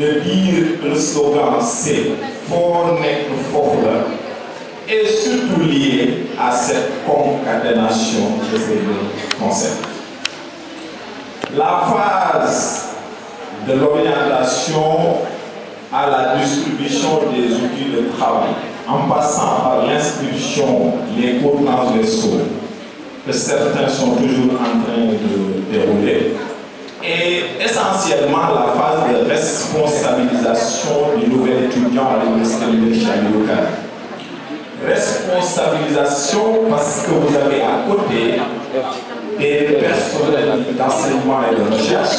de dire que le slogan c'est fort nek fort est surtout lié à cette concaténation de ces deux concepts. La phase de l'orientation à la distribution des outils de travail, en passant par l'inscription, les cours transversaux que certains sont toujours en train de dérouler, et essentiellement la phase de responsabilisation du nouvel étudiant à l'université de Chamilokane. Responsabilisation parce que vous avez à côté des personnels d'enseignement et de recherche,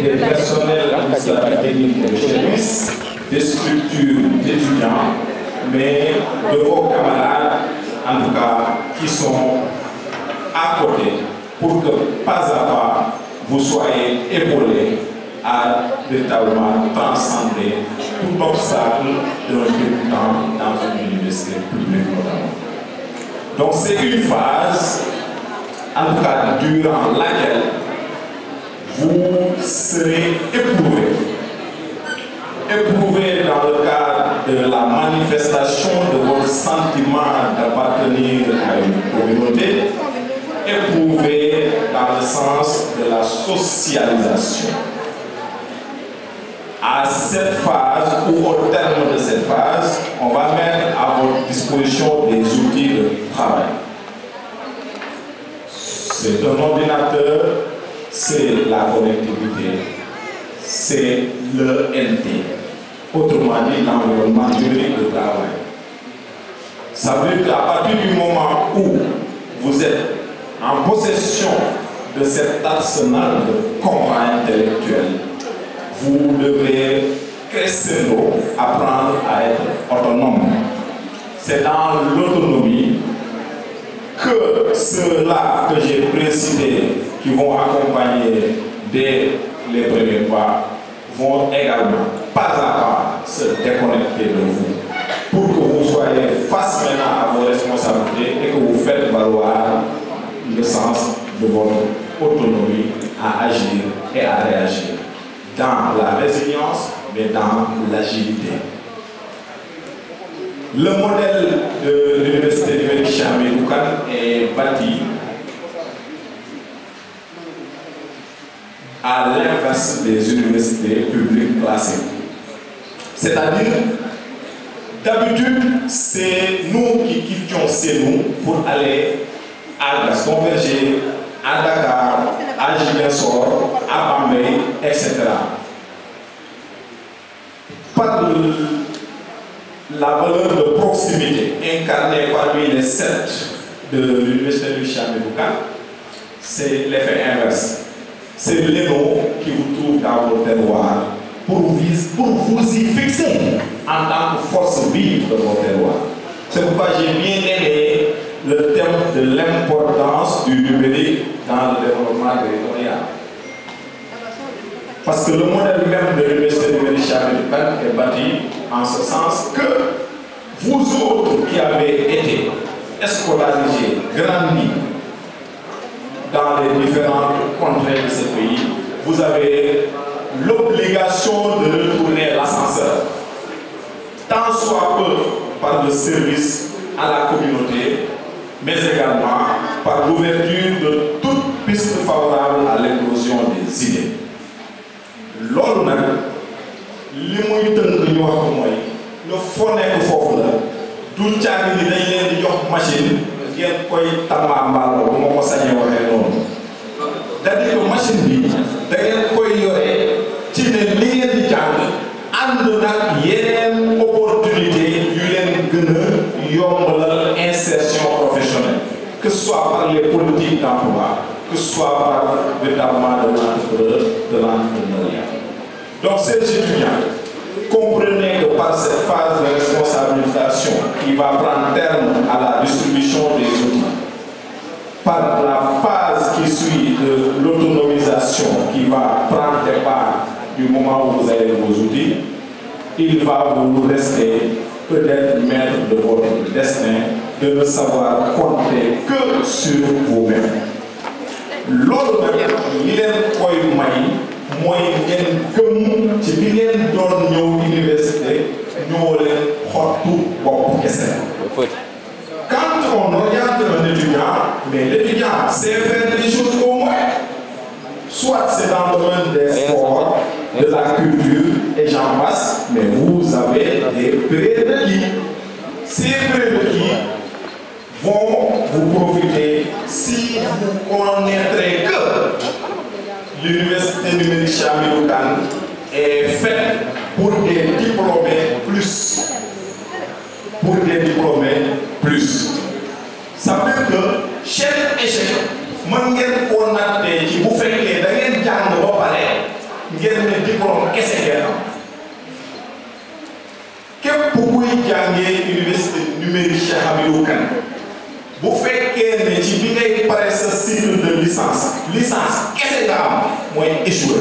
des personnels administratifs techniques et de services, des structures d'étudiants, mais de vos camarades, en tout cas, qui sont à côté pour que pas à pas vous soyez épaulés à véritablement transcender tout obstacle d'un débutant dans une université publique notamment. Donc c'est une phase, en tout cas durant laquelle vous serez éprouvés. Éprouvés dans le cadre de la manifestation de votre sentiment d'appartenir à une communauté, éprouvés dans le sens de la socialisation. À cette phase, ou au terme de cette phase, on va mettre à votre disposition des outils de travail. C'est un ordinateur, c'est la connectivité, c'est le NT, autrement dit l'environnement numérique de travail. Ça veut dire qu'à partir du moment où vous êtes en possession de cet arsenal de combat intellectuel, vous devrez crescendo apprendre à être autonome. C'est dans l'autonomie que ceux-là que j'ai précités, qui vont accompagner dès les premiers pas, vont également, pas à pas, se déconnecter de vous, pour que vous soyez face maintenant à vos responsabilités et que vous faites valoir le sens de votre autonomie à agir et à réagir dans la résilience, mais dans l'agilité. Le modèle de l'université numérique Cheikh Hamidou Kane est bâti à l'inverse des universités publiques classiques. C'est-à-dire, d'habitude, c'est nous qui quittions CENU pour aller à Gaston Berger, à Dakar, à Ziguinchor, à Bambey, etc. Par la valeur de proximité incarnée parmi les 7 de l'université du Cheikh Hamidou Kane, c'est l'effet inverse. C'est l'éno qui vous trouve dans vos terroirs pour vous y fixer en tant que force vive de vos terroirs. C'est pourquoi j'ai bien aimé le thème de l'importance du numérique dans le développement territorial. Parce que le modèle même de l'université numérique Cheikh Hamidou Kane est bâti en ce sens que vous autres qui avez été scolarisés, grandis dans les différentes contrées de ce pays, vous avez l'obligation de retourner l'ascenseur, tant soit peu par le service à la communauté, mais également par l'ouverture de toute piste favorable à l'éclosion des idées. Loolu nag li muy tënk ñu wax ko mooy le foo nekk foofu la du caagi ni dañ leen di jox machine ngeen koy tambaambaaloo bu ma ko sañee waxee noonu. C'est-à-dire que machine bi da ngeen koy yore ci ne li ngeen di jàng ànd nag yeneen opportunité yu leen gën a yombalal insertion professionnelle, que ce soit par les politiques d'emploi, que ce soit par véritablement de l'entrepreneuriat. Donc ces étudiants, comprenez que par cette phase de responsabilisation qui va prendre terme à la distribution des outils, par la phase qui suit de l'autonomisation qui va prendre départ du moment où vous avez vos outils, il va vous rester que d'être maître de votre destin, de ne savoir compter que sur vous-même. Loolu nag li leen koy may mooy ngeen gëm ci bi ngeen doon ñëw université ñoo leen xottu bopp kese. Quand on regarde un étudiant, mais l'étudiant sait faire des choses au moins. Soit c'est dans le domaine des sports, de la culture, et j'en passe, mais vous avez des prérequis. Ces prérequis vont vous profiter si vous connaîtrez que l'université numérique Cheikh Hamidou Kane est faite pour des diplômés plus. Pour des diplômés plus. Ça veut dire que chaque échec, mën ngeen koo nattee ci bu fekkee da ngeen jàng ba pare ngeen ne diplôme kese ngeen am. Képp kuy jàngee université numérique Cheikh Hamidou Kane bu fekkee ne ci bi ngay pare sa cycle de licence kese nga am mooy échoué.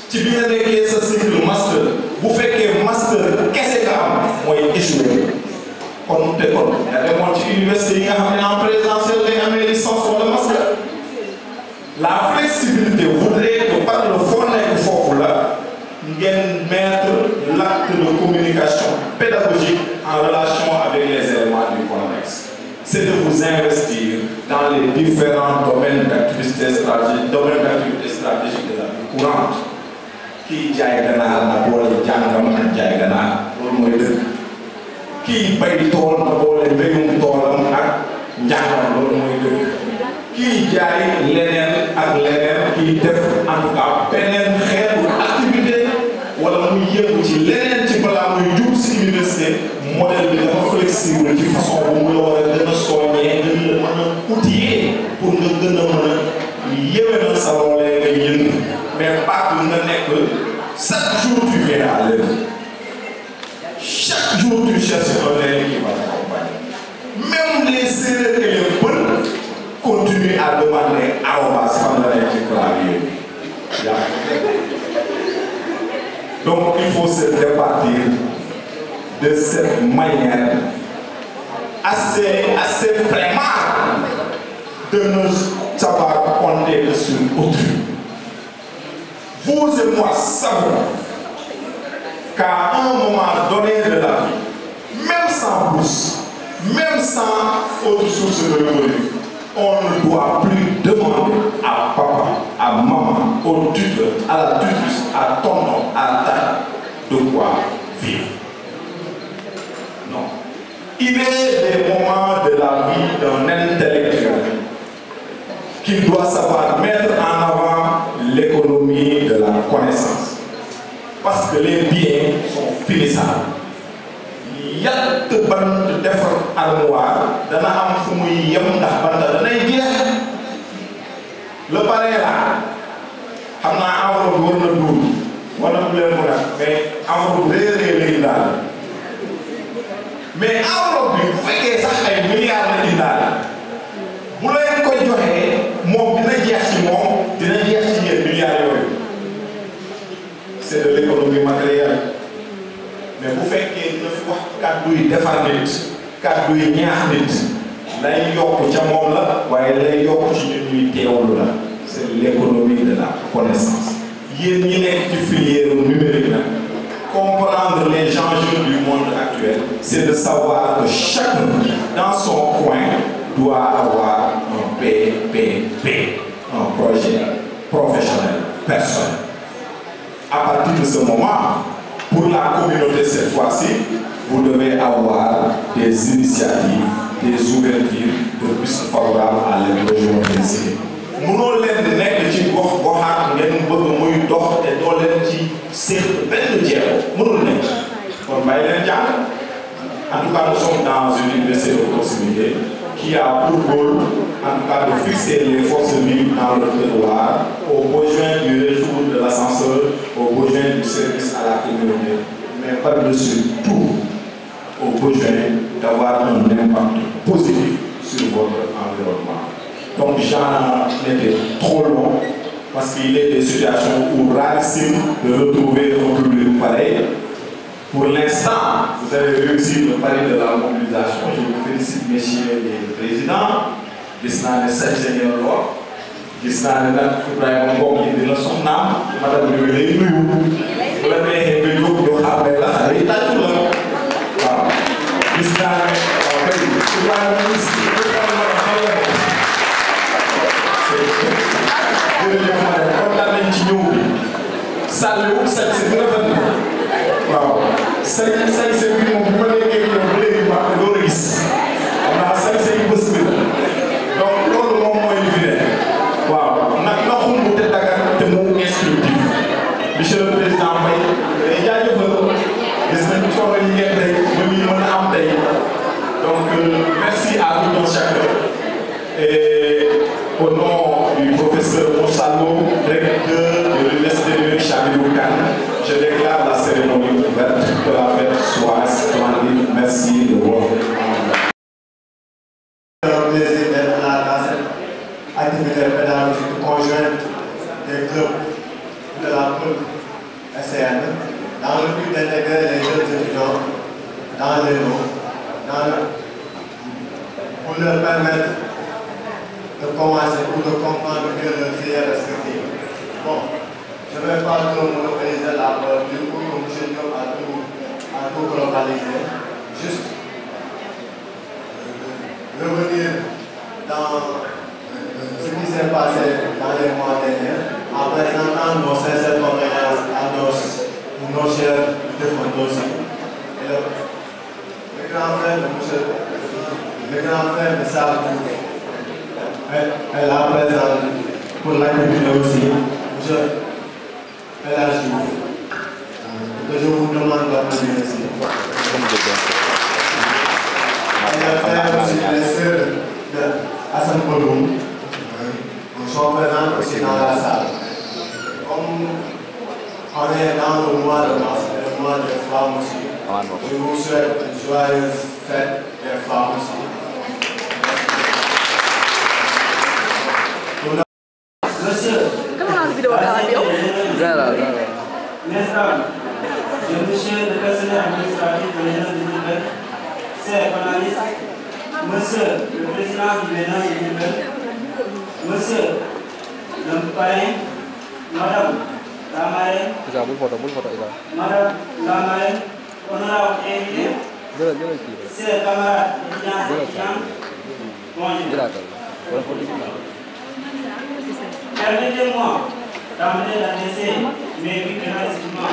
ci bi nga nekkee sa cycle master bu fekkee master kese nga am mooy échoué. kon te kon nga demoon ci université yi nga xam ne en présentiel day amee licence wala master. La flexibilité voudrait que par le fond nekk foofu la ngeen mettre l'acte de communication pédagogique en relation avec les éléments du contexte. C'est de vous investir dans les différents domaines d'activité stratégique de la vie courante. Kii jaay ganaar na boole jàngam ak jaay ganaar loolu mooy dëgg. Kii bay tool na boole mbéyum toolam ak njàngam loolu mooy dëgg. Kii jaay leneen ak leneen kii def en tout cas beneen xeetu activité wala muy yëngu ci leneen ci balaa muy jub si université modèle bi dafa flexible ci façon bu mu la war a gën a soññee gën la mën a outiller pour nga gën a mën a yéwénal sa loolee nga yëngu mais pas que nga nekk chaque jour tu viens à l'heure. Chaque jour tu cherches un élève qui va t'accompagner. Même les Sérères et les Peuls continuent à demander arobase fan la nekk ci clavier bi. Donc il faut se départir de cette manière assez vraiment de ne savoir compter sur autrui. Vous et moi savons qu'à un moment donné de la vie, même sans bourse, même sans autre source de revenus, on ne doit plus demander à papa, à maman, au tuteur, à la tutrice, à tonton, à tata, de quoi vivre. Non. Il est des moments de la vie d'un intellectuel qui doit savoir mettre en avant l'économie de la connaissance. Parce que les biens sont finissables. Yatt bant defar armoire dana am fu muy yem ndax banta danay jeex. Le pare la xam naa enveloppe war na duur wala bu leen mën a mais enveloppe réeree lay daal mais enveloppe bi bu fekkee sax ay milliards la indaale bu leen ko joxee moom dina jeex ci moom dina jeex ci yéen milliards yooyu. C'est de l'économie matérielle. Mais bu fekkee dina fi wax kàddu yi defar nit kàddu yi ñaax nit lay yokk ca moom la waaye lay yokk ci nit ñuy teewlu la. C'est l'économie de la connaissance. Yéen ñi nekk ci filière numérique nag comprendre les enjeux du monde actuel, c'est de savoir que chacun dans son coin doit avoir un PPP, un projet professionnel personnel. À partir de ce moment, pour la communauté cette fois-ci, vous devez avoir des initiatives, des ouvertures de pistes favorables à l'éclosion des idées. Mënoo leen nekk ci gox-goxaat ngeen bëgg muy dox te doo leen ci seet benn jéego mënul nekk kon bàyyi leen jàng. En tout cas, nous sommes dans une université de proximité qui a pour rôle, en tout cas, de fixer les forces vives dans le terroir aux besoins du réseau de l'ascenseur, aux besoins du service à la communauté, mais par-dessus tout, aux besoins d'avoir un impact positif sur votre environnement. Donc j'en étais trop long parce qu'il est des situations où rarissime de retrouver un public pareil. Pour l'instant, vous avez réussi le pari de la mobilisation. Je vous félicite, messieurs les présidents. Gis naa ne sañ loi gis naa ne nag Ibrahima Ngom yi dina soxnaam madame Ndiou lay nuyu bu la neexee nga jóg ñu xàmmee la xale yi tàccu la waaw gis naa ne waaw kay Ibrahima ministre jërëjëf ma ne kontaan nañ ci ñëw bi Saliou sañ si gën a fan waaw sañ bi moom bu ma nekkee ñoom ba léegi maa ngi doon a gis xam naa sañ bés bi la donc loolu moom mooy li fi ne waaw nag na xumb te dagar te mu instructif monsieur le président Mbaye day jaajëfal gis nañ coono yi ngeen tey ba muy mën a am tey donc merci à tout un chacun et au nom du professeur Moussalo, directeur de l'Université de Chamilou Kane, je déclare la cérémonie ouverte. Que la fête soit splendide. Merci de votre plaisir d'être là dans cette activité pédagogique conjointe des clubs de la COUD SCN dans le but d'intégrer les jeunes étudiants dans les lots, pour leur permettre de commencer ou de comprendre mieux leur filière respective. Bon, je ne vais pas trop monopoliser la parole du coup, comme je dis à tout globaliser. Juste revenir dans ce qui s'est passé dans les mois derniers en présentant nos sincères condoléances à nos chers défunts aussi. Et le grand frère de Sall est là présent pour l'activité aussi, M. Elhadji Diouf, que je vous demande d'applaudir ici. Et le frère aussi, les sœurs de Hassan Boloum sont présents aussi dans la salle. Comme on est dans le mois de mars, le mois des femmes aussi, je vous souhaite une joyeuse fête des femmes aussi. Monsieur, mesdames, monsieur le personnel administratif de l'Union de Nivelles, chers journalistes, monsieur le président du Bénin de Nivelles, monsieur le parrain, madame la marraine, madame la marraine, honorable invité, chers camarades étudiants et étudiantes, bonjour. Permettez-moi d'amener l'adresser mes vies remerciements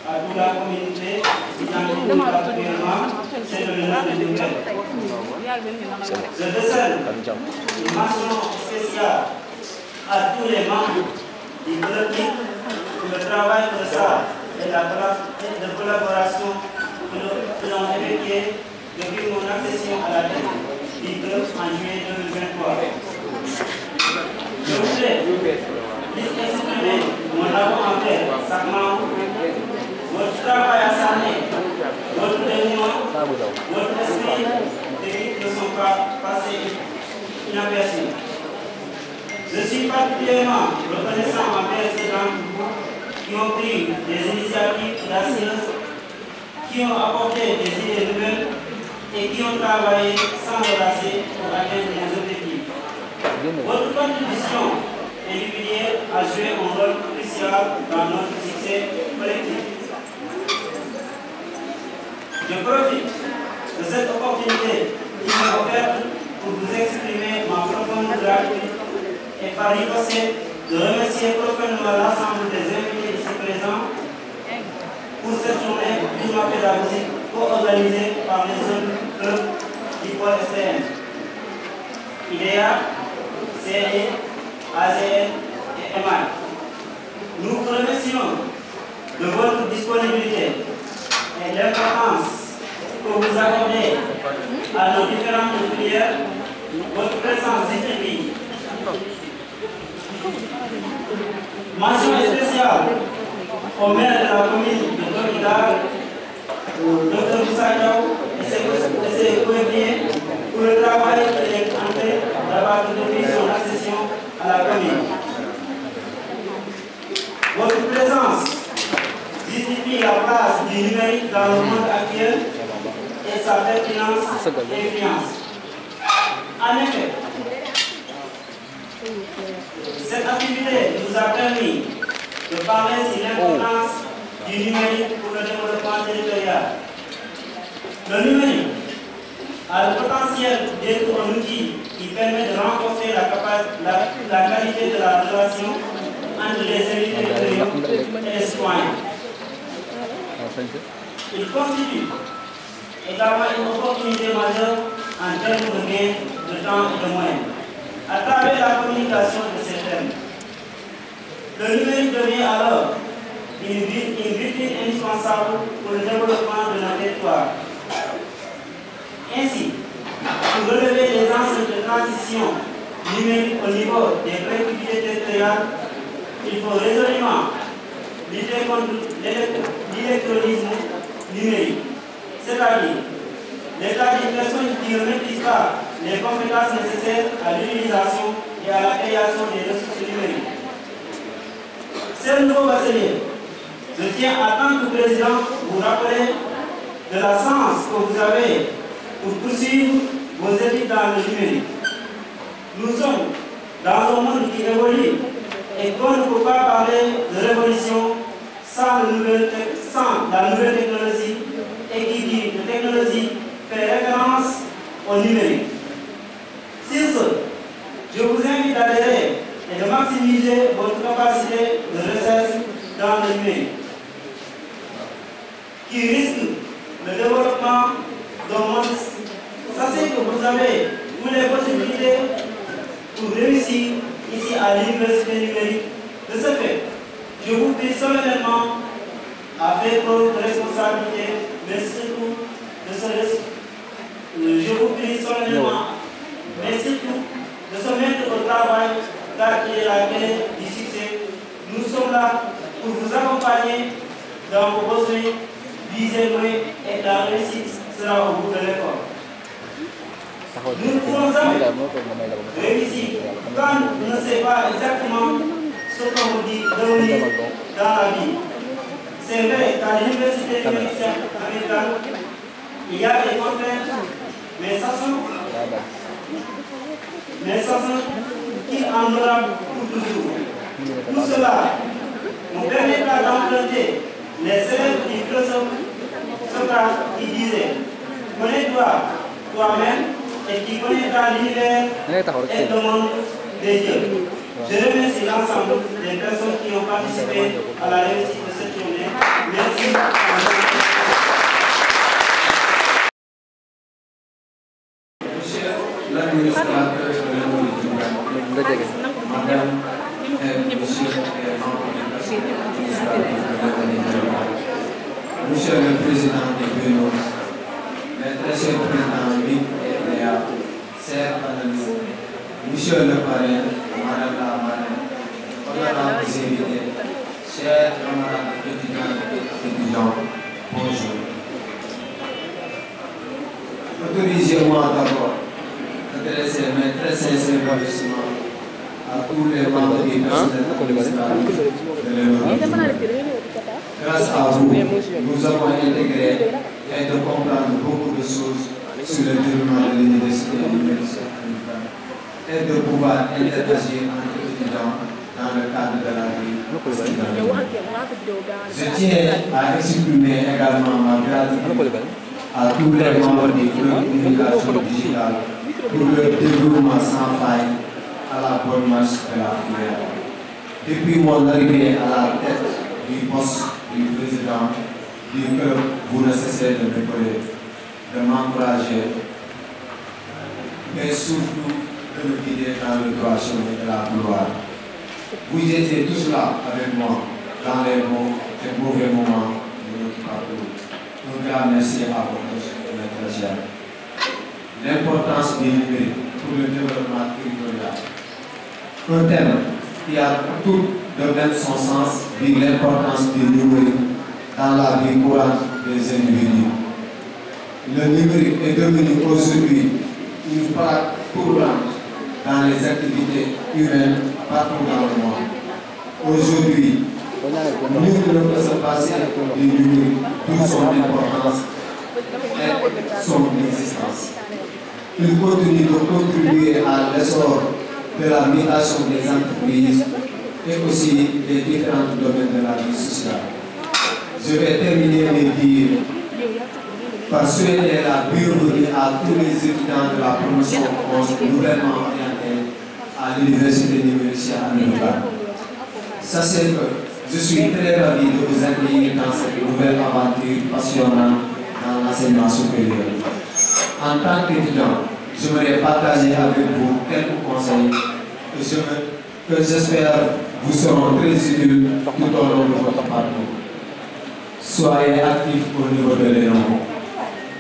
à toute la communauté identifiée particulièrement celle de l'Union de Nivelles. Je décerne une mention spéciale à tous les membres du collectif pour le travail de ça et de collaboration que nous avons effectué depuis mon accession à la tête du club en juillet 2023. Je voudrais exprimer mon amour envers chaque membre, votre travail acharné, votre dévouement, votre esprit d'équipe ne sont pas passés inaperçus. Je suis particulièrement reconnaissant envers ces gens qui ont pris des initiatives audacieuses, qui ont apporté des idées nouvelles et qui ont travaillé sans relâcher pour atteindre les objectifs. Votre contribution individuelle a joué un rôle crucial dans notre succès collectif. Je profite de cette opportunité qui m'est offerte pour vous exprimer ma profonde gratitude et par ricochet de remercier profondément l'ensemble des invités ici présents pour cette journée purement pédagogique co-organisée par les jeunes clubs du pôle STN. IDEA, CNE, AGN et EMAC. Nous vous remercions de votre disponibilité et l'importance que vous accordez à nos différentes filières. Votre présence justifie. Mention spéciale au maire de la commune de Tokidar, Dr Moussa Diaw et ses coéquipiers pour le travail qu'il est en train d'abattre depuis son accession à la commune. Votre présence justifie la place du numérique dans le monde actuel et sa pertinence et influence. En effet, Cette activité nous a permis de parler sur l'importance du numérique pour le développement territorial. Le numérique a le potentiel d'être un outil qui permet de renforcer la qualité de la relation entre les élus territoriaux et les citoyens. Il constitue également une opportunité majeure en termes de gain de temps et de moyens. À travers la communication de ces thèmes, le numérique devient alors une vitrine indispensable pour le développement de nos territoires. Ainsi, pour relever les enjeux de transition numérique au niveau des collectivités territoriales, il faut résolument lutter contre l'électronisme numérique, c'est-à-dire l'état d'une personne qui ne maîtrise pas les compétences nécessaires à l'utilisation et à la création des ressources numériques. C'est le nouveau bachelier. Je tiens en tant que président vous rappeler de la chance que vous avez pour poursuivre vos études dans le numérique. Nous sommes dans un monde qui évolue et qu'on ne peut pas parler de révolution sans la nouvelle technologie, et qui dit de technologie fait référence au numérique. Sur ce, je vous invite à adhérer et de maximiser votre capacité de recherche dans le numérique, qui risque le développement d'un monde. Sachez que vous avez toutes les possibilités pour réussir ici à l'université numérique. De ce fait, je vous prie solennellement à faire preuve de responsabilité, mais surtout je vous prie solennellement, mais surtout de se mettre au travail, car il est la clé du succès. Nous sommes là pour vous accompagner dans vos besoins, viser loin, et la réussite sera au bout de l'effort. Nous ne pouvons jamais réussir quand on ne sait pas exactement ce qu'on vous dit devenir dans la vie. C'est vrai qu'à l'université américaine, il y a des contraintes, mais sachant qu'il en aura pour toujours. Tout cela nous permettra d'emprunter les célèbres du philosophe Socrate qui disait « Connais-toi toi-même et qui connaîtra l'univers et le monde des dieux ». Je remercie l'ensemble des personnes qui ont participé à la réussite de cette journée. Merci. Monsieur l'administrateur de l'Union, Madame et Monsieur les membres de Monsieur le Président des bureaux, mes très chers présidents Mick et Léa, chers analystes, Monsieur le parrain, Madame la marraine, honorables invités, chers camarades étudiants et étudiants, bonjour. Autorisez-moi d'abord d'adresser mes très sincères remerciements à tous les membres du personnel administratif de l'Université. Grâce à vous, nous avons intégré et de comprendre beaucoup de choses sur le déroulement de l'université américaine et de pouvoir interagir entre étudiants dans le cadre de la vie studentale. Je tiens à exprimer également ma gratitude à tous les membres du club de communication digitale pour le développement sans faille à la bonne marche de la filière. Depuis mon arrivée à la tête du poste du président du club, vous ne cessez de m'épauler, de m'encourager et surtout de me guider dans le droit chemin de la gloire. Vous étiez tous là avec moi dans les bons et mauvais moments de notre parcours. Un grand merci à vous tous, maître Jean. L'importance du numérique pour le développement territorial. Un thème qui a tout de même son sens vu l'importance du numérique dans la vie courante des individus. Le numérique est devenu aujourd'hui une part courante dans les activités humaines partout dans le monde. Aujourd'hui, nul ne peut se passer du numérique, d'où son importance et son existence. Il continue de contribuer à l'essor de la migration des entreprises et aussi des différents domaines de la vie sociale. Je vais terminer mes dires par souhaiter la bienvenue à tous les étudiants de la promotion 11 nouvellement orientés à l'université numérique américaine. Sachez que je suis très ravi de vous accueillir dans cette nouvelle aventure passionnante dans l'enseignement supérieur. En tant qu'étudiant, j'aimerais partager avec vous quelques conseils que j'espère vous seront très utiles tout au long de votre parcours. Soyez actifs au niveau de l'élan.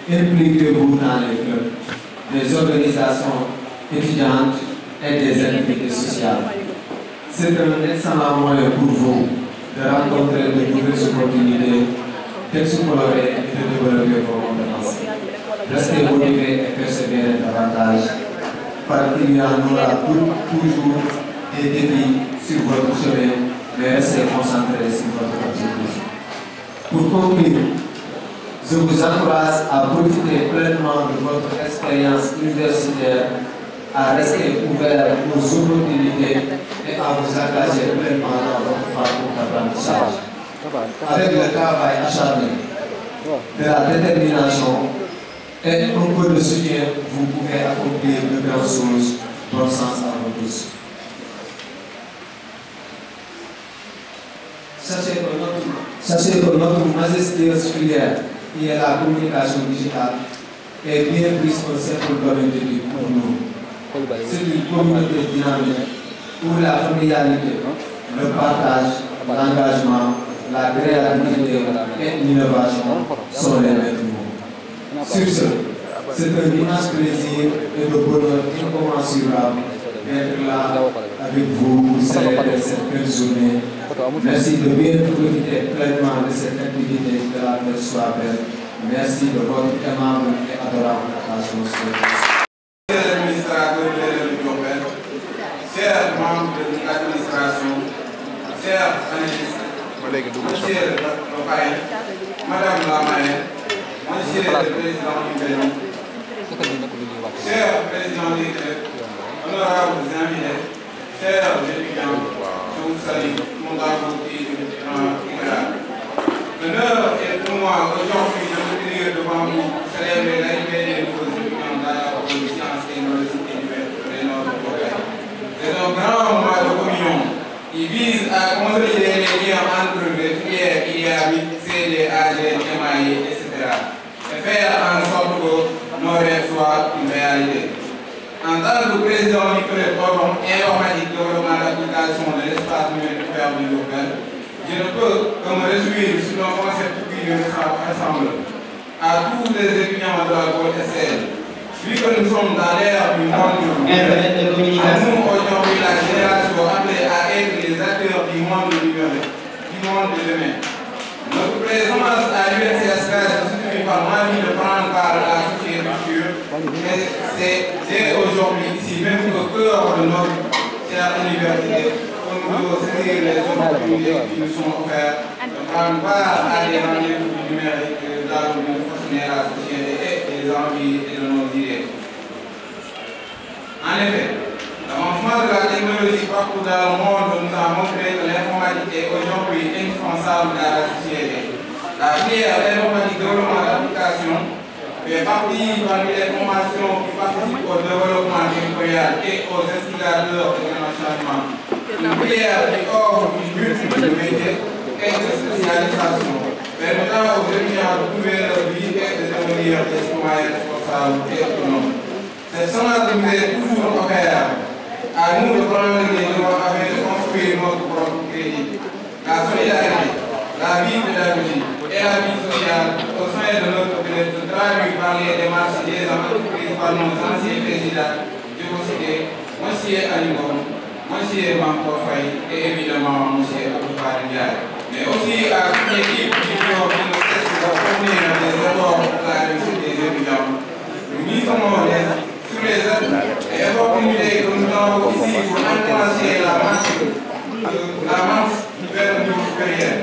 Impliquez-vous dans les clubs, des organisations étudiantes et des activités sociales. C'est un excellent moyen pour vous de rencontrer de nouvelles opportunités, d'explorer et de développer vos compétences. Restez motivés et persévérez davantage, parce qu'il y en aura toujours des défis sur votre chemin, mais restez concentrés sur votre objectif. Pour conclure, je vous encourage à profiter pleinement de votre expérience universitaire, à rester ouvert aux opportunités et à vous engager pleinement dans votre parcours d'apprentissage. Avec le travail acharné, de la détermination et un peu de soutien, vous pouvez accomplir de grandes choses. Bon sens à vous tous. Sachez que notre majestueuse filière, qui est la communication digitale, est bien plus qu'un simple domaine d'études pour nous. C'est une communauté dynamique où la familiarité, le partage, l'engagement, la créativité et l'innovation sont les maîtres mots. Sur ce, c'est un immense plaisir et le bonheur incommensurable d'être là avec vous pour célébrer cette belle journée. Merci de bien profiter pleinement de cette activité de la fête soit belle. Merci de votre aimable et adorable attention. Chers membres de l'administration, chers analystes, monsieur le parrain, madame la marraine, monsieur le président du Bénin, chers présidents des clubs, honorables invités, chers étudiants, je vous salue, mon amour et l'honneur est pour moi aujourd'hui de me tenir devant vous pour célébrer l'arrivée des nouveaux étudiants dans la sciences et technologies du Nord du Québec. C'est un grand moment de communion qui vise à consolider les liens entre les filières IAMI, CD, AG, MAI, etc. et faire en sorte que nos rêves soient une réalité. En tant que président du club informatique développement d'application de l'espace numérique du Nord, je ne peux que me réjouir sur le concept qui nous rassemble. À tous les étudiants de la Côte-Est, vu que nous sommes dans l'ère du monde numérique, à nous aujourd'hui la génération appelée à être les acteurs du monde numérique, du monde de demain. Notre présence à l'UNCSK se suffit par l'envie de prendre part à la société future, mais c'est dès aujourd'hui, ici même au cœur de notre chère université, que nous devons saisir les opportunités qui nous sont offertes, de prendre part à des rendez-vous du numérique, là où nous façonner la société et les envies et de nos idées. En effet, l'avancement de la technologie partout dans le monde nous a montré que l'informatique est aujourd'hui indispensable dans la société. La filière d'informatique développement d'application fait partie parmi les formations qui participent au développement territorial et aux instigateurs de grand changement. Une filière qui offre une multitude de métiers et de spécialisation, permettant aux étudiants de trouver leur vie et de devenir des citoyens responsables et autonomes. Cette semence nous est toujours offerte à nous de prendre les devants afin de construire notre propre crédit. La solidarité, la vie pédagogique et la vie sociale au sein de notre club se traduit par les démarches des entreprises par nos anciens présidents, je vous citer M. Alimon, M. Manko Faye et évidemment M. Abdoulaye Ndiaye. Mais aussi à toute l'équipe qui nous cesse de fournir des efforts pour la réussite des étudiants. Nous misons sur les œuvres et opportunités que nous avons ici pour enclencher la marche vers le niveau supérieur.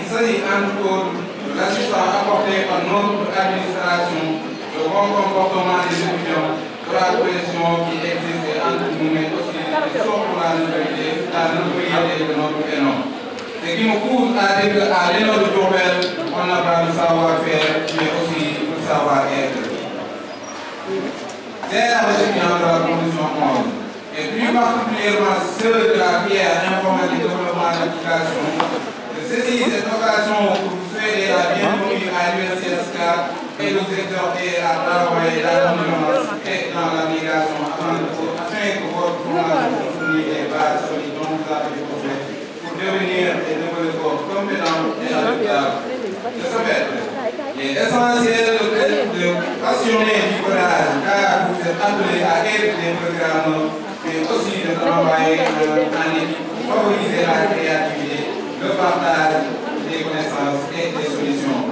Il s'agit entre autres de l'assistance apportée par notre administration, le bon comportement des étudiants, de la cohésion qui existe entre nous, mais aussi pour la notoriété de notre prénom. Ce qui me pousse à dire qu'à l'élan de Diourbel, on n'a pas le savoir-faire, mais aussi le savoir-être. C'est la récipients de la condition 11, et plus particulièrement ceux de la pierre informatique développement d'application. Je saisis cette occasion pour vous souhaiter la bienvenue à l'USSK et vous exhorter à travailler dans l'ambiance et dans l'application afin que votre formation fournisse des bases solides dont vous avez besoin pour devenir et développer compétents et adaptables. De ce fait, il est essentiel de passionner du courage car vous êtes appelés à être des programmes, mais aussi de travailler en équipe pour favoriser la créativité, le partage des connaissances et des solutions.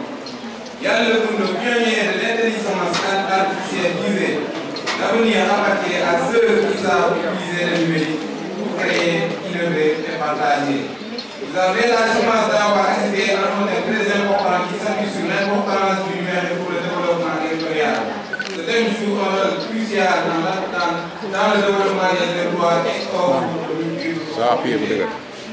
Il y a le pionnier de l'intelligence artificielle disait l'avenir appartient à ceux qui savent utiliser le numérique pour créer, innover et partager. Vous avez la chance d'avoir assisté à un thème très important qui s'appuie sur l'importance du numérique pour le développement territorial. Ce thème joue un rôle crucial dans le développement des territoires et offre de multiples.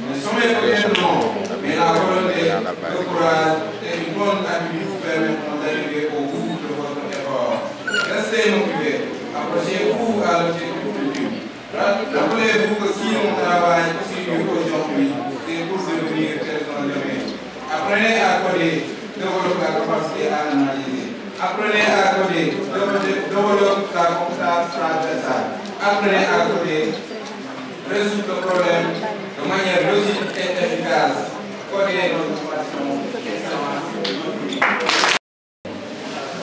Le sommet peut-être non, mais la volonté, le courage et une bonne habitude vous permettront d'arriver au bout de votre effort. Restez motivés, approchez-vous à l'objectif futur. Rappelez-vous que si on travaille aussi dur aujourd'hui, c'est pour devenir quelqu'un demain. Apprenez à coder, développez la capacité à analyser. Apprenez à coder, développez la compétence transversale. Apprenez à coder, résoudre le problème de manière logique et efficace. Coder notre passion.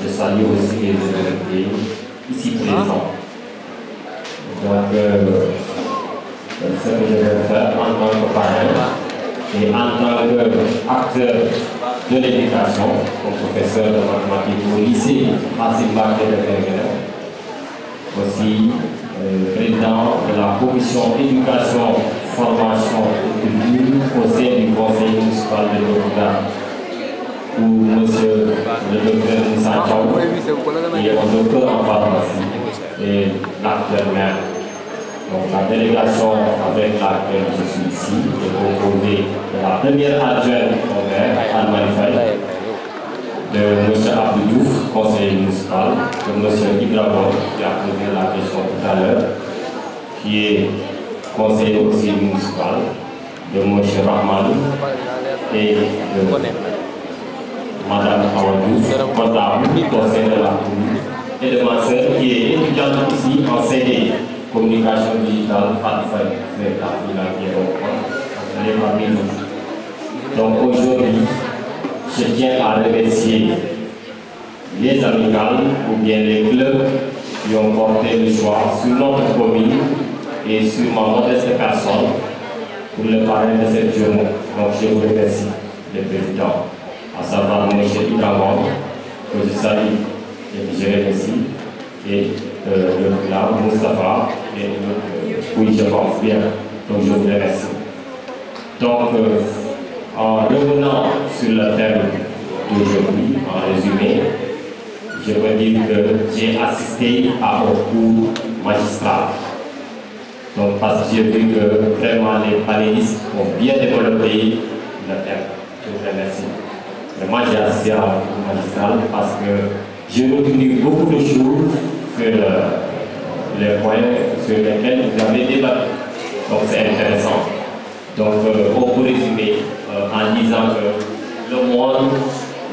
Je salue aussi les autorités ici présents. Donc, ce que je vais faire en tant que parrain et en tant qu'acteur de l'éducation, comme professeur de mathématiques au lycée Racine Mbacké de Kerguelen, aussi président de la commission éducation, formation et culture au sein du conseil municipal de Lausanne, où M. le docteur Moussa Thiaw, qui est un docteur en pharmacie, et l'acteur maire. Donc la délégation avec laquelle je suis ici est composée de la première adjointe au maire, Anne-Marie Faye, de M. Abdou Diouf, conseiller municipal, de M. Ibrahim, qui a posé la question tout à l'heure, qui est conseiller aussi municipal, de M. Rahman et de Mme Awadou, comptable, conseiller de la commune, et de ma soeur qui est étudiante ici en CD, communication digitale, Fatifay, c'est la fille qui est au point, elle est parmi nous. Donc aujourd'hui, je tiens à remercier les amicales ou bien les clubs qui ont porté le choix sur notre commune et sur ma modeste personne pour le parrain de cette journée. Donc je vous remercie, les présidents, à savoir M. Ibrahim, que je salue et que je remercie, et le là, Moustapha, et oui, je pense bien, donc je vous remercie. Donc, en revenant sur le thème d'aujourd'hui, en résumé, je veux dire que j'ai assisté à un cours magistral. Donc, parce que j'ai vu que vraiment les panélistes ont bien développé le thème. Je vous remercie. Mais moi, j'ai assisté à un cours magistral parce que j'ai retenu beaucoup de choses sur les points sur lesquels vous avez débattu. Donc, c'est intéressant. Donc, on peut résumer en disant que le monde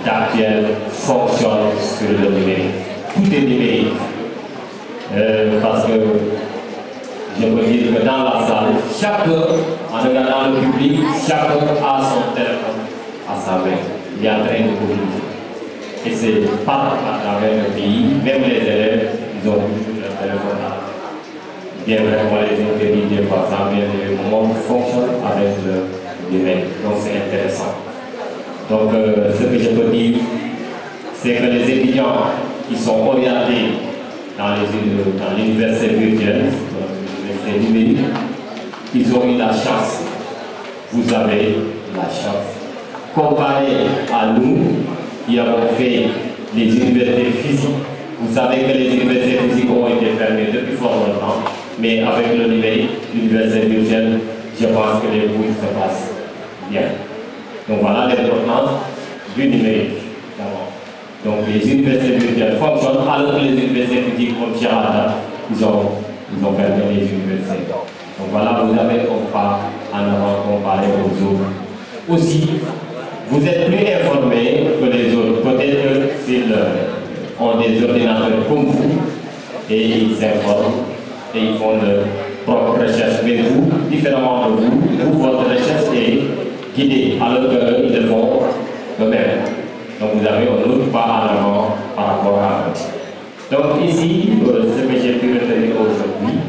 actuel fonctionne sur le numérique. Tout est numérique. Parce que je peux dire que dans la salle, chacun, en regardant le public, chacun a son téléphone à sa main. Il est en train de communiquer. Et c'est pas à travers le pays, même les élèves, ils ont toujours leur téléphone là. Bien vraiment les interdits des fois, mais le monde fonctionne avec le numérique. Donc c'est intéressant. Donc ce que je peux dire, c'est que les étudiants qui sont orientés dans l'université virtuelle, l'université numérique, ils ont eu la chance. Vous avez la chance. Comparé à nous, qui avons fait les universités physiques, vous savez que les universités physiques ont été fermées depuis fort longtemps, mais avec le numérique, l'université virtuelle, je pense que les cours se passent bien. Donc voilà l'importance du numérique. Donc les universités virtuelles fonctionnent alors que les universités physiques comme Tirada, ils ont fermé les universités. Donc voilà, vous avez un pas en avant comparé aux autres. Aussi, vous êtes plus informés que les autres. Peut-être qu'ils ont des ordinateurs comme vous et ils s'informent et ils font leur propre recherche. Mais vous, différemment de vous, votre recherche est guidée alors qu'ils le font eux-mêmes. Donc vous avez un autre pas en avant par rapport à eux. Donc ici, ce que j'ai pu retenir aujourd'hui,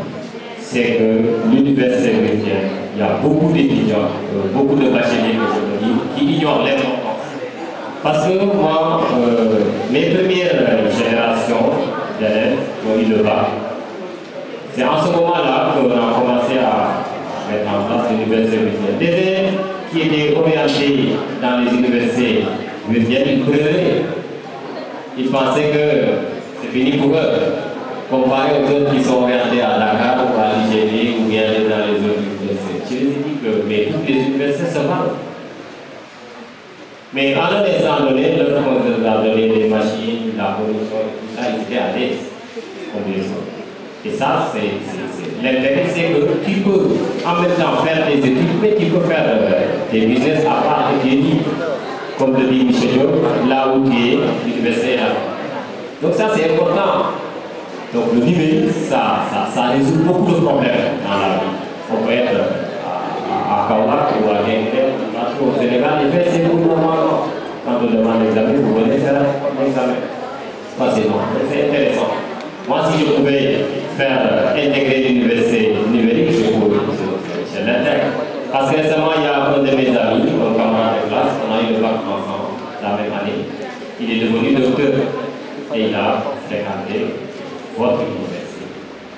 c'est que l'université chrétienne, il y a beaucoup d'étudiants, beaucoup de bacheliers que je me dis, qui ignorent l'importance. Parce que moi, mes premières générations d'élèves ont eu le bac. C'est en ce moment-là qu'on a commencé à mettre en place l'université chrétienne. Des élèves qui étaient orientés dans les universités virtuelles, ils pleuraient. Ils pensaient que c'est fini pour eux. Comparé aux autres qui sont orientés à Dakar ou à l'Igérie ou bien dans les autres universités. Je les ai dit que mais toutes les universités se valent. Mais à un instant donné, lorsqu'on nous a donné des machines, la production et tout ça, ils étaient à l'aise comme les autres. Et ça, l'intérêt, c'est que tu peux en même temps faire des études, mais tu peux faire des business à part et tu es libre. Comme le dit Michel Diop, là où tu es, l'université est là. Donc ça, c'est important. Donc le numérique, ça résout beaucoup de problèmes dans la vie. On peut être à Kaolack ou à Guinguet, au Sénégal, et faire ses cours normalement. Quand on demande l'examen, vous venez faire l'examen. Facilement. C'est intéressant. Moi, si je pouvais faire intégrer l'université numérique, je l'intègre. Parce que récemment, il y a un de mes amis, un camarade de classe, on a eu le bac ensemble la même année. Il est devenu docteur et il a fréquenté votre université.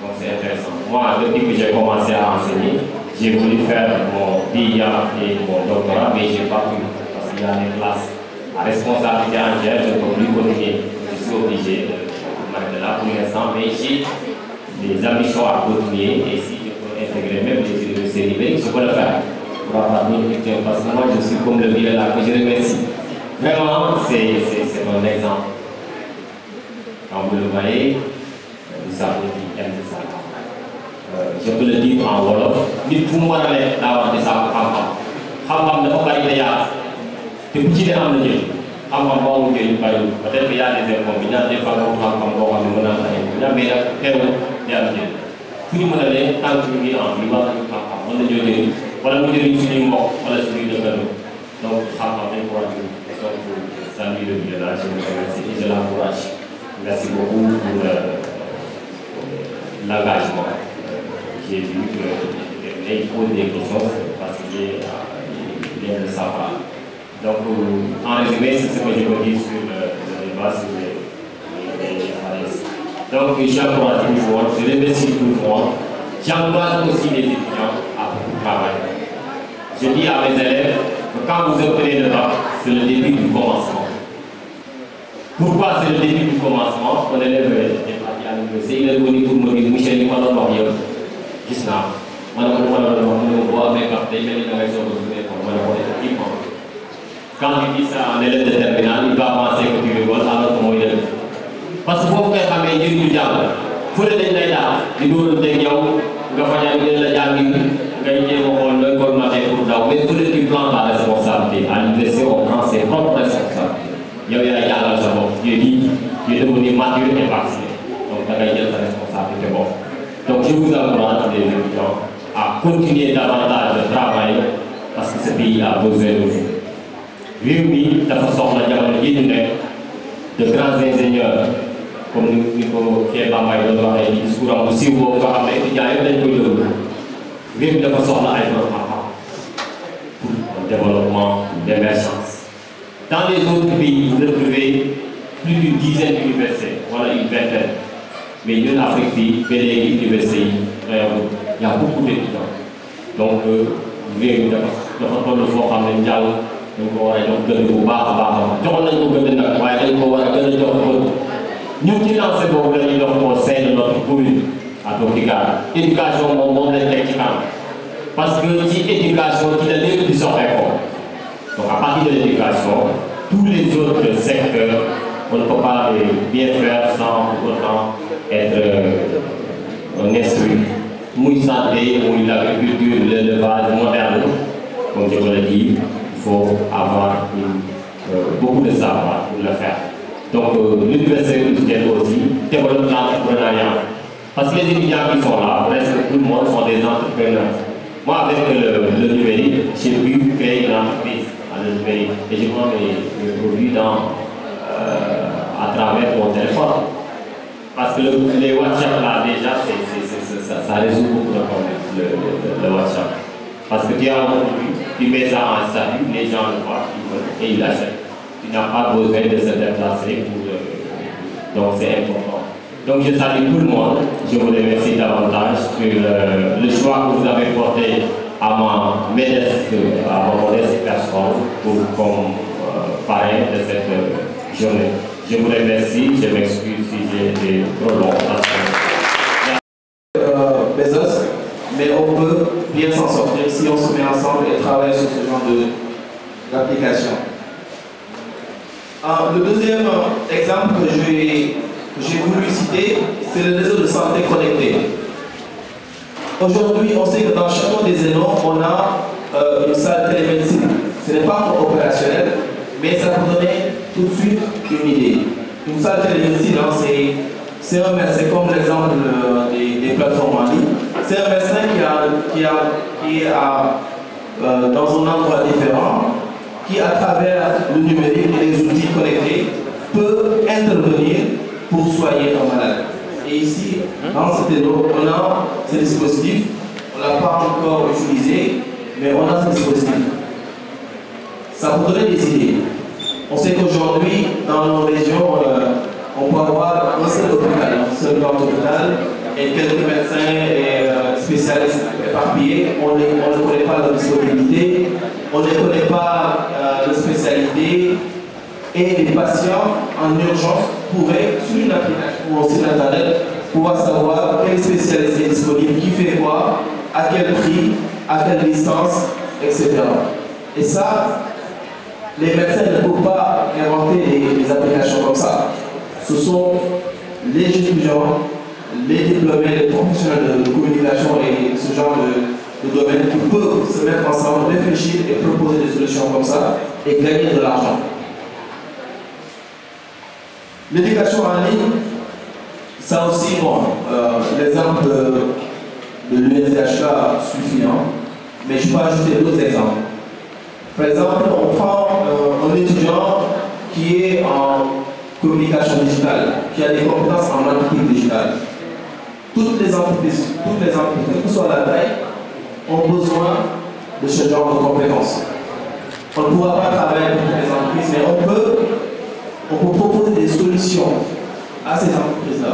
Donc c'est intéressant. Moi, depuis que j'ai commencé à enseigner, j'ai voulu faire mon DIA et mon doctorat, mais je n'ai pas pu. Parce qu'il y a des classes à responsabilité entière, je ne peux plus continuer. Je suis obligé de mettre là pour l'instant, mais j'ai des ambitions à continuer et si je peux intégrer même les universités numériques, je peux le faire. Parce que moi, je suis comme le vieux là, que je remercie. Vraiment, c'est un exemple. Quand vous le voyez, vous savez qui aime ça. Je peux le dire en Wolof. Nit fu mu war a nekk daa war di sàkku xam-xam. Xam-xam dafa bari te yaatu. te bu ci ne am na njëriñ. xam-xam boo amul njëriñ bariwul. peut-être que y a des inconvénients des fois moom xam-xam boo xam ne mën naa ay inconvénients mais nag teewul di am njëriñ. fu ñu mën a ne tant que ñu ngi en vie war nañu xam-xam mën nañoo jëriñ wala mu jëriñ suñuy mbokk wala suñuy dëkkandoo donc xam-xam dañ ko war a jëriñ. donc salut le village je vous remercie et je l'encourage. Merci beaucoup pour l'engagement. J'ai vu qu'il pose des questions parce qu'il vient de savoir. Donc, en résumé, c'est ce que je peux dire sur le débat sur les FAS. Donc, j'encourage toujours, je remercie tout le monde. J'encourage aussi les étudiants à travailler. Je dis à mes élèves que quand vous obtenez le bac, c'est le début du commencement. Pourquoi c'est le début du commencement? On élève est parti à l'université, il est venu pour me dire, Michel, il m'a donné l'orion. Gis naa ma ne ko ma la doon wax mu ne boo amee kap day mel ni da ngay soog a joué ko ma ne ko effectivement quand tu dis ça en élève de terminale il va penser que tu rigoles alors que mooy dëgg parce que boo koy xamee njëriñu jàng fële dañ lay daal di dóoranteeg yow nga fajal ngeen la jàngi ngay jéem a xool nooy ko matee pour daw mais fële tu prends la responsabilité à l'université on prend ses propres responsabilités yow yaay jàngal sa bopp tu es libre tu es devenu mature et vacciné donc da ngay jël sa responsabilité bopp. Donc je vous encourage les étudiants à continuer davantage de travailler parce que ce pays a besoin de vous. Réew mi dafa soxla jamono ji ñu nekk de grands ingénieurs comme ni ko Kéba Mbaye doon waxee ci discours am bu siiw boobu nga xam ne étudiants yëpp dañ koy déglu. Réew mi dafa soxla ay borom xam-xam pour le développement d'émergence. Dans les autres pays vous retrouvez plus d'une dizaine d'universités wala une vingtaine. Mais ñun Afrique fii ba léegi université yi y a beaucoup d'étudiants donc réew mi dafa toll foo xam ne njàng dañ ko war a jox gën bu baax a baax joxoon nañ ko gën nag waaye dañ ko war a gën a jox ko ñun ci lancé boobu la ñuy dox au sein de notre commune à donc éducation moom moom lañ teg ci kanam parce que ci éducation ci la lépp di soxee ko donc à partir de l'éducation tous les autres secteurs on ne peut pas les bien faire sans pour autant être un instruit muy santé muy l'agriculture l'élevage moderne comme je vous l'ai dit il faut avoir beaucoup de savoir pour le faire. Donc l'université aussi développe l'entrepreneuriat. Parce que les étudiants qui sont là, presque tout le monde sont des entrepreneurs. Moi, avec le numérique, j'ai pu créer une entreprise dans le numérique et je vends mes produits à travers mon téléphone. Parce que les WhatsApp là déjà, ça résout beaucoup de problèmes, le WhatsApp. Parce que tu as un produit, tu mets ça en statut, les gens le voient, et ils l'achètent. Tu n'as pas besoin de se déplacer donc c'est important. Donc je salue tout le monde, je vous remercie davantage sur le choix que vous avez porté à ma modeste personne comme parrain de cette journée. Je vous remercie, je m'excuse si j'ai été trop long. Bezos, mais on peut bien s'en sortir si on se met ensemble et travaille sur ce genre d'application. Le deuxième exemple que j'ai voulu citer, c'est le réseau de santé connecté. Aujourd'hui, on sait que dans chacun des éléments, on a une salle télémédecine. Ce n'est pas encore opérationnel, mais ça peut donner tout de suite une idée. Une salle télémédecine, c'est un médecin, comme l'exemple des plateformes en ligne. C'est un médecin qui est dans un endroit différent, qui à travers le numérique et les outils connectés peut intervenir pour soigner un malade. Et ici, dans cette élo, on a ce dispositif, on ne l'a pas encore utilisé, mais on a ce dispositif. Ça vous donne des idées. On sait qu'aujourd'hui, dans nos régions, on peut avoir un seul hôpital, un seul grand hôpital, et quelques médecins et spécialistes éparpillés. On ne connaît pas leur disponibilité, on ne connaît pas leur spécialité, et les patients en urgence pourraient, sur une application ou sur Internet, pouvoir savoir quelle spécialité est disponible, qui fait quoi, à quel prix, à quelle distance, etc. Et ça, les médecins ne peuvent pas inventer des applications comme ça. Ce sont les étudiants, les diplômés, les professionnels de communication et ce genre de domaine qui peuvent se mettre ensemble, réfléchir et proposer des solutions comme ça et gagner de l'argent. L'éducation en ligne, ça aussi, bon, l'exemple de l'UNCHK suffit, mais je peux ajouter d'autres exemples. Par exemple, on prend un étudiant qui est en communication digitale, qui a des compétences en marketing digital. Toutes les entreprises, quelle que soit la taille, ont besoin de ce genre de compétences. On ne pourra pas travailler avec toutes les entreprises, mais on peut proposer des solutions à ces entreprises-là.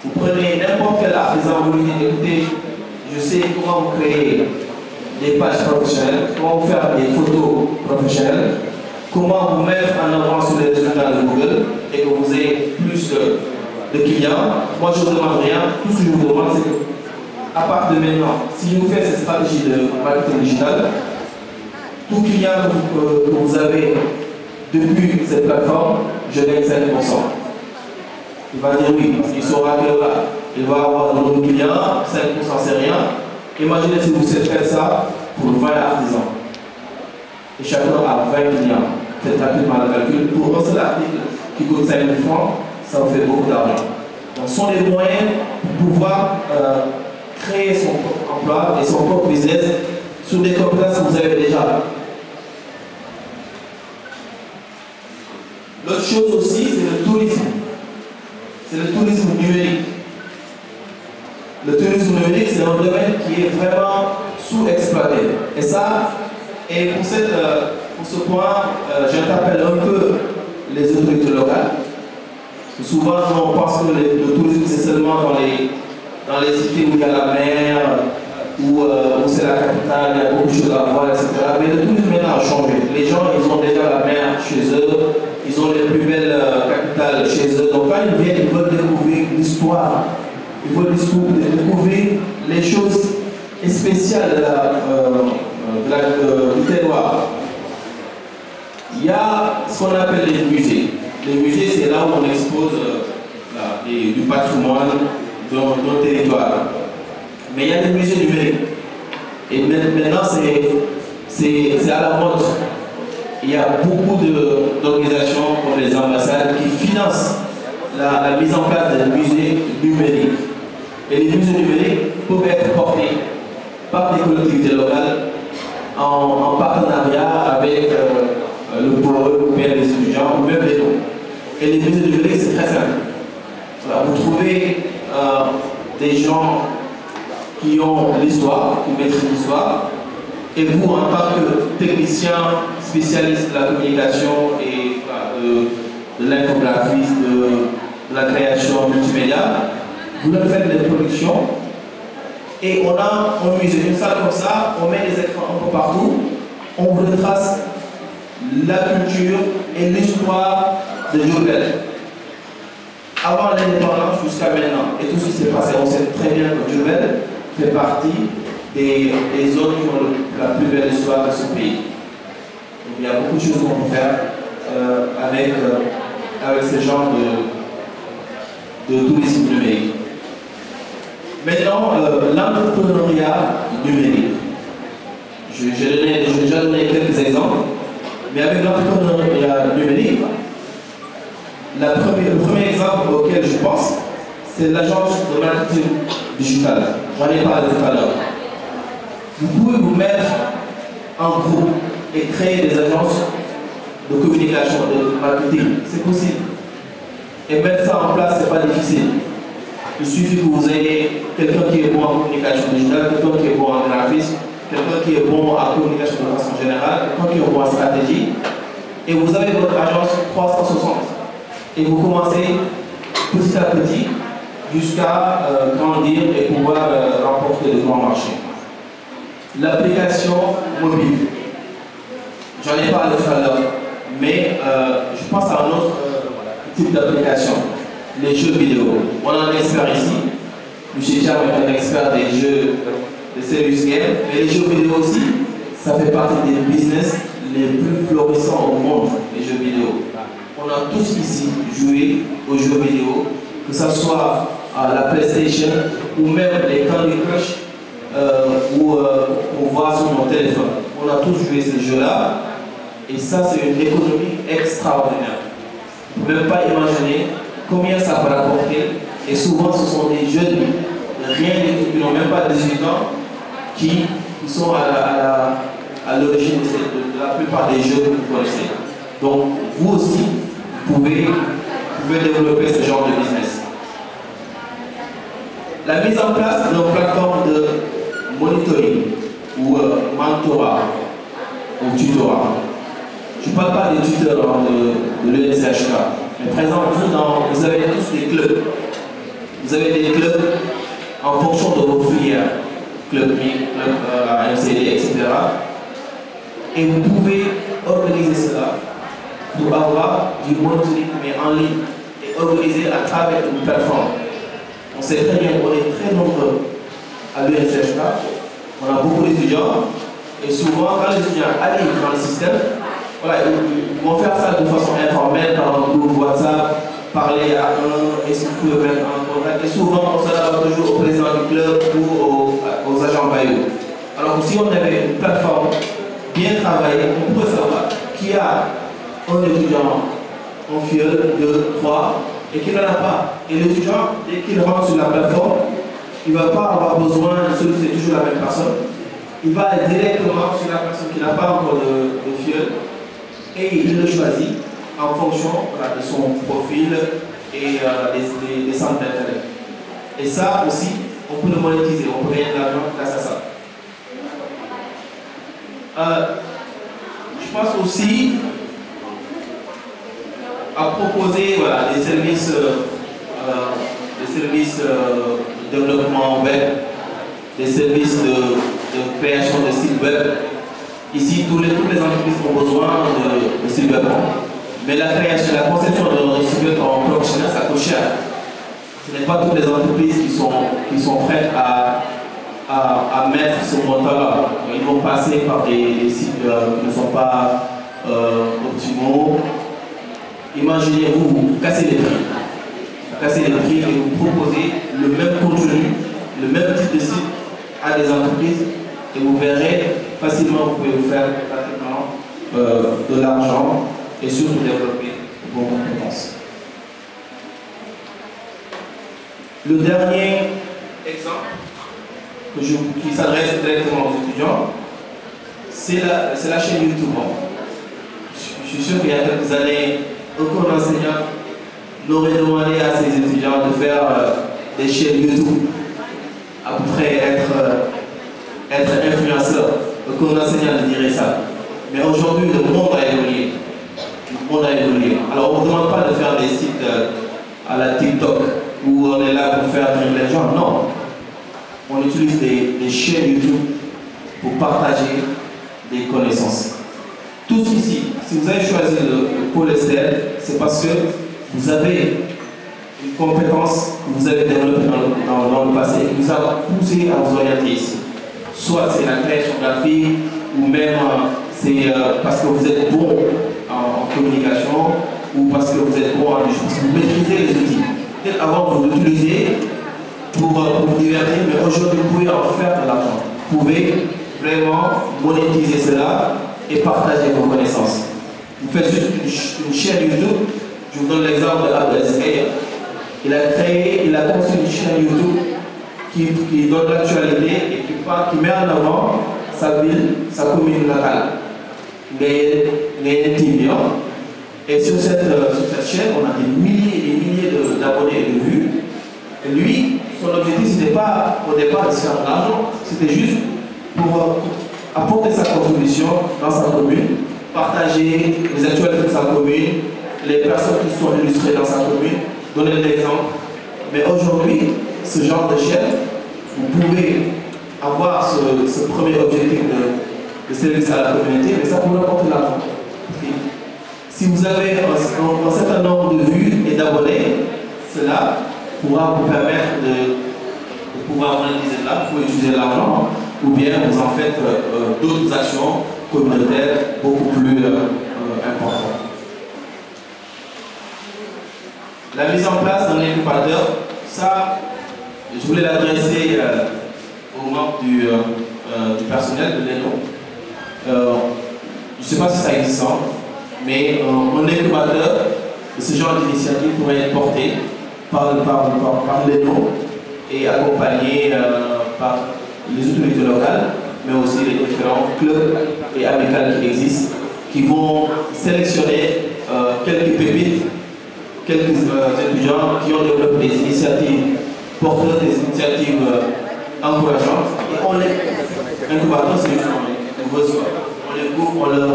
Vous prenez n'importe quel artisan, vous lui dites, écoutez, je sais comment vous créer des pages professionnelles, comment vous faire des photos professionnelles, comment vous mettre en avant sur les résultats de Google et que vous ayez plus de clients. Moi, je ne vous demande rien. Tout ce que je vous demande, c'est qu'à partir de maintenant, si vous faites cette stratégie de marketing digital, tout client que vous avez depuis cette plateforme, je gagne 5%. Il va dire oui, parce qu'il saura qu'il va avoir de nouveaux clients, 5% c'est rien. Imaginez si vous faites ça pour 20 artisans. Et chacun a 20 clients. Faites rapidement le calcul. Pour un seul article qui coûte 5 000 francs, ça vous fait beaucoup d'argent. Donc ce sont des moyens pour pouvoir créer son propre emploi et son propre business sur des compétences que vous avez déjà. L'autre chose aussi, c'est le tourisme. C'est le tourisme numérique. Le tourisme numérique, c'est un domaine qui est vraiment sous-exploité. Et ça, et pour ce point, j'interpelle un peu les autorités locales. Parce que souvent, on pense que le tourisme, c'est seulement dans les cités où il y a la mer, où c'est la capitale, il y a beaucoup de choses à voir, etc. Mais le tourisme maintenant a changé. Les gens, ils ont déjà la mer chez eux, ils ont les plus belles capitales chez eux. Donc quand ils viennent, ils veulent découvrir l'histoire il faut découvrir les choses spéciales du terroir. Il y a ce qu'on appelle les musées. Les musées, c'est là où on expose du patrimoine de nos territoires. Mais il y a des musées numériques. Et maintenant, c'est à la mode. Il y a beaucoup d'organisations comme les ambassades qui financent la mise en place des musées numériques. Et les musées numériques peuvent être portés par des collectivités locales en partenariat avec le pôle, des étudiants ou même les dons. Et les musées numériques, c'est très simple. Voilà, vous trouvez des gens qui ont l'histoire, qui maîtrisent l'histoire, et vous, en tant que technicien spécialiste de la communication et de l'infographie, de la création multimédia, vous leur faites des productions et on a un musée, une salle comme ça, on met des écrans un peu partout, on vous retrace la culture et l'histoire de Diourbel. Avant l'indépendance jusqu'à maintenant, et tout ce qui s'est passé, on sait très bien que Diourbel fait partie des zones qui ont la plus belle histoire de ce pays. Donc, il y a beaucoup de choses qu'on peut faire avec ce genre de tourisme numérique. Maintenant, l'entrepreneuriat numérique. J'ai déjà donné quelques exemples, mais avec l'entrepreneuriat numérique, le premier exemple auquel je pense, c'est l'agence de marketing digital. J'en ai parlé tout à l'heure. Vous pouvez vous mettre en groupe et créer des agences de communication, de marketing. C'est possible. Et mettre ça en place, ce n'est pas difficile. Il suffit que vous ayez quelqu'un qui est bon en communication digitale, quelqu'un qui est bon en graphisme, quelqu'un qui est bon en communication de façon générale, quelqu'un qui est bon en stratégie. Et vous avez votre agence 360. Et vous commencez petit à petit jusqu'à grandir et pouvoir remporter de grands marchés. L'application mobile. J'en ai parlé tout à l'heure, mais je pense à un autre type d'application, les jeux vidéo. On a un expert ici, M. Cham est un expert des jeux de serious game, mais les jeux vidéo aussi, ça fait partie des business les plus florissants au monde, les jeux vidéo. On a tous ici joué aux jeux vidéo, que ce soit à la PlayStation ou même les Candy Crush où on voit sur mon téléphone. On a tous joué ces jeux-là et ça c'est une économie extraordinaire. Vous ne pouvez même pas imaginer combien ça va rapporter et souvent ce sont des jeunes rien du tout, qui n'ont même pas 18 ans qui sont à l'origine de la plupart des jeux que vous connaissez. Donc vous aussi, vous pouvez développer ce genre de business. La mise en place d'une plateforme de monitoring ou mentorat ou tutorat. Je ne parle pas des tuteurs de l'UNCHK, mais par exemple, vous avez tous des clubs. Vous avez des clubs en fonction de vos filières, club MIC, club MCD, etc. Et vous pouvez organiser cela pour avoir du monitoring mais en ligne et organisé à travers une plateforme. On sait très bien qu'on est très nombreux à l'UNCHK, on a beaucoup d'étudiants et souvent quand les étudiants arrivent dans le système, voilà, ils vont faire ça de façon informelle par un groupe WhatsApp, parler à un, est-ce que vous pouvez mettre en contact, et souvent on s'adapte toujours au président du club ou aux agents baillots. Alors si on avait une plateforme bien travaillée, on pourrait savoir qui a un étudiant en FIEL, 2, 3, et qui n'en a pas. Et l'étudiant, dès qu'il rentre sur la plateforme, il ne va pas avoir besoin de solliciter toujours la même personne. Il va aller directement sur la personne qui n'a pas encore de FIEL et il le choisit en fonction de son profil et des centres d'intérêt. Et ça aussi, on peut le monétiser, on peut gagner de l'argent grâce à ça. Je pense aussi à proposer des services de développement web, des services de création de sites web. Ici, toutes les entreprises ont besoin de sites web. Mais la création, la conception d'un site web en professionnel, ça coûte cher. Ce n'est pas toutes les entreprises qui sont prêtes à mettre ce montant-là. Ils vont passer par des sites qui ne sont pas optimaux. Imaginez-vous, vous cassez les prix. Vous cassez les prix et vous proposez le même contenu, le même type de site à des entreprises et vous verrez facilement, vous pouvez vous faire pratiquement de l'argent et surtout développer vos compétences. Le dernier exemple qui s'adresse directement aux étudiants, c'est la chaîne YouTube. Je suis sûr qu'il y a quelques années, aucun enseignant n'aurait demandé à ses étudiants de faire des chaînes YouTube, à peu près être influenceur. Aucun enseignant ne dirait ça. Mais aujourd'hui, le monde a évolué. Le monde a évolué. Alors, on ne demande pas de faire des sites à la TikTok où on est là pour faire rire les gens. Non. On utilise des chaînes YouTube pour partager des connaissances. Tous ici, si vous avez choisi le pôle STL, c'est parce que vous avez une compétence que vous avez développée dans le passé et qui vous a poussé à vous orienter ici. Soit c'est la création graphique, ou même c'est parce que vous êtes bon en communication, ou parce que vous êtes bon en échange, parce que vous maîtrisez les outils. Peut-être avant vous l'utilisez pour vous divertir, mais aujourd'hui vous pouvez en faire de l'argent. Vous pouvez vraiment monétiser cela et partager vos connaissances. Vous faites juste une chaîne YouTube. Je vous donne l'exemple de Abdel. Il a construit une chaîne YouTube qui donne l'actualité et qui met en avant sa ville, sa commune natale. Les TV. Et sur cette chaîne, on a des milliers et des milliers d'abonnés et de vues. Et lui, son objectif, ce n'était pas au départ de se faire de l'argent, c'était juste pour apporter sa contribution dans sa commune, partager les actualités de sa commune, les personnes qui sont illustrées dans sa commune, donner de l'exemple. Mais aujourd'hui, ce genre de chaîne, vous pouvez avoir ce premier objectif de service à la communauté, mais ça vous apporter de l'argent. Si vous avez un certain nombre de vues et d'abonnés, cela pourra vous permettre de pouvoir monétiser là, vous pouvez utiliser l'argent, ou bien vous en faites d'autres actions communautaires beaucoup plus importantes. La mise en place d'un incubateur, ça, je voulais l'adresser aux membres du personnel de l'ENO. Je ne sais pas si ça existe, mais un incubateur de ce genre d'initiative pourrait être porté par l'ENO et accompagné par les autorités locales, mais aussi les différents clubs et amicales qui existent, qui vont sélectionner quelques pépites, quelques étudiants qui ont développé des initiatives porteuses, des initiatives encourageantes. Et on les incubateurs, c'est une voie. On les couvre, on leur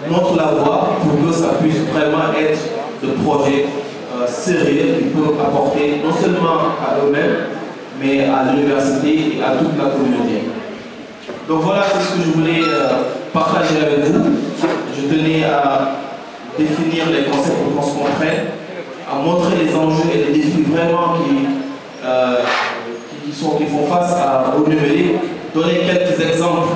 montre la voie pour que ça puisse vraiment être de projets sérieux qui peuvent apporter non seulement à eux-mêmes, mais à l'université et à toute la communauté. Donc voilà, c'est ce que je voulais partager avec vous. Je tenais à définir les concepts pour qu'on se comprenne, à montrer les enjeux et les défis vraiment qui font face au numérique, donner quelques exemples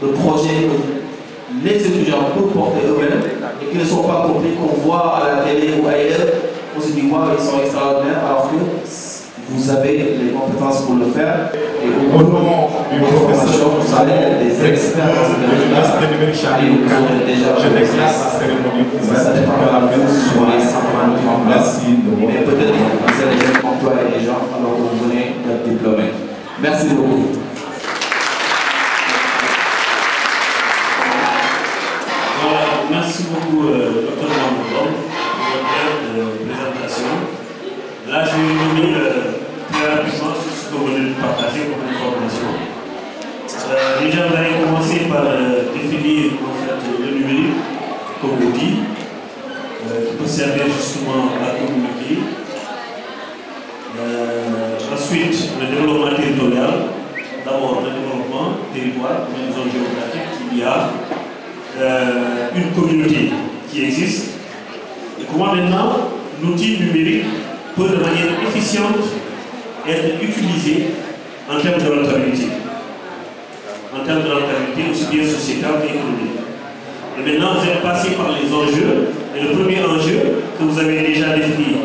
de projets que les étudiants peuvent porter eux-mêmes et qui ne sont pas compris, qu'on voit à la télé ou ailleurs. On se dit, wow, ils sont extraordinaires, alors que vous avez les compétences pour le faire. Et au nom du professeur, vous avez des experts dans ce domaine-là. Et vous aurez déjà la cérémonie. Ça dépend de la vie, soit simplement en place. Mais peut-être que vous allez employer des gens alors que vous venez d'être diplômé. Merci beaucoup. Voilà, merci beaucoup, Dr. Mamoudou, pour votre présentation. Là, je vais revenir très rapidement sur ce que vous venez de partager comme information. Déjà, vous allez commencer par définir en fait, le numérique, comme on dit, qui peut servir justement à communiquer. Ensuite, le développement territorial. D'abord, le développement territoire, une zone géographique, il y a une communauté qui existe. Et comment maintenant l'outil numérique peut de manière efficiente être utilisé en termes de rentabilité. En termes de rentabilité aussi bien sociétale qu'économique. Et maintenant, vous êtes passé par les enjeux. Et le premier enjeu que vous avez déjà défini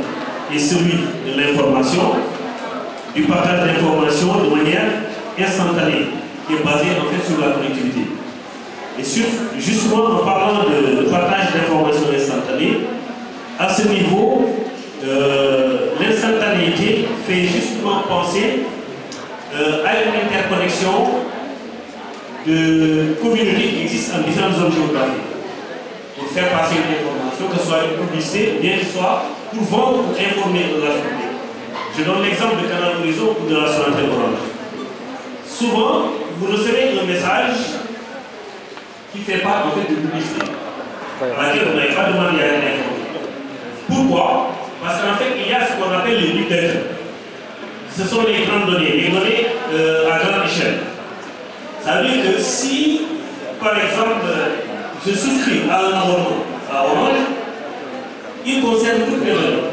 est celui de l'information, du partage d'informations de manière instantanée, qui est basée en fait sur la connectivité. Et justement, en parlant de partage d'informations instantanées, à ce niveau, l'instantanéité fait justement penser à une interconnexion de communautés qui existent en différentes zones géographiques pour faire passer une information, que ce soit une publicité ou bien que ce soit pour vendre ou informer de la journée. Je donne l'exemple de Canal Horizon ou de la Sonatel Orange. Souvent, vous recevez un message qui fait part en fait de publicité, à laquelle vous n'avez pas demandé à être informé. Pourquoi? Parce qu'en fait, il y a ce qu'on appelle les big data. Ce sont les grandes données, les données à grande échelle. Ça veut dire que si, par exemple, je souscris à un abonnement à Orange, il concerne toutes les données.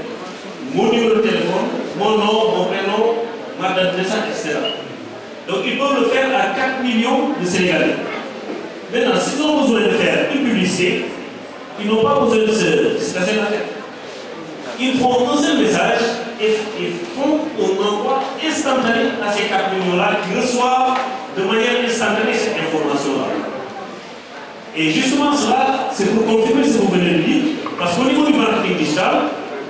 Mon numéro de téléphone, mon nom, mon prénom, ma date de naissance, etc. Donc ils peuvent le faire à 4 millions de Sénégalais. Maintenant, s'ils ont besoin de faire une publicité, ils n'ont pas besoin de se casser la tête. Ils font un seul message et font un envoi instantané à ces 4 millions-là qui reçoivent de manière instantanée cette information-là. Et justement, cela, c'est pour confirmer ce que vous venez de dire, parce qu'au niveau du marketing digital,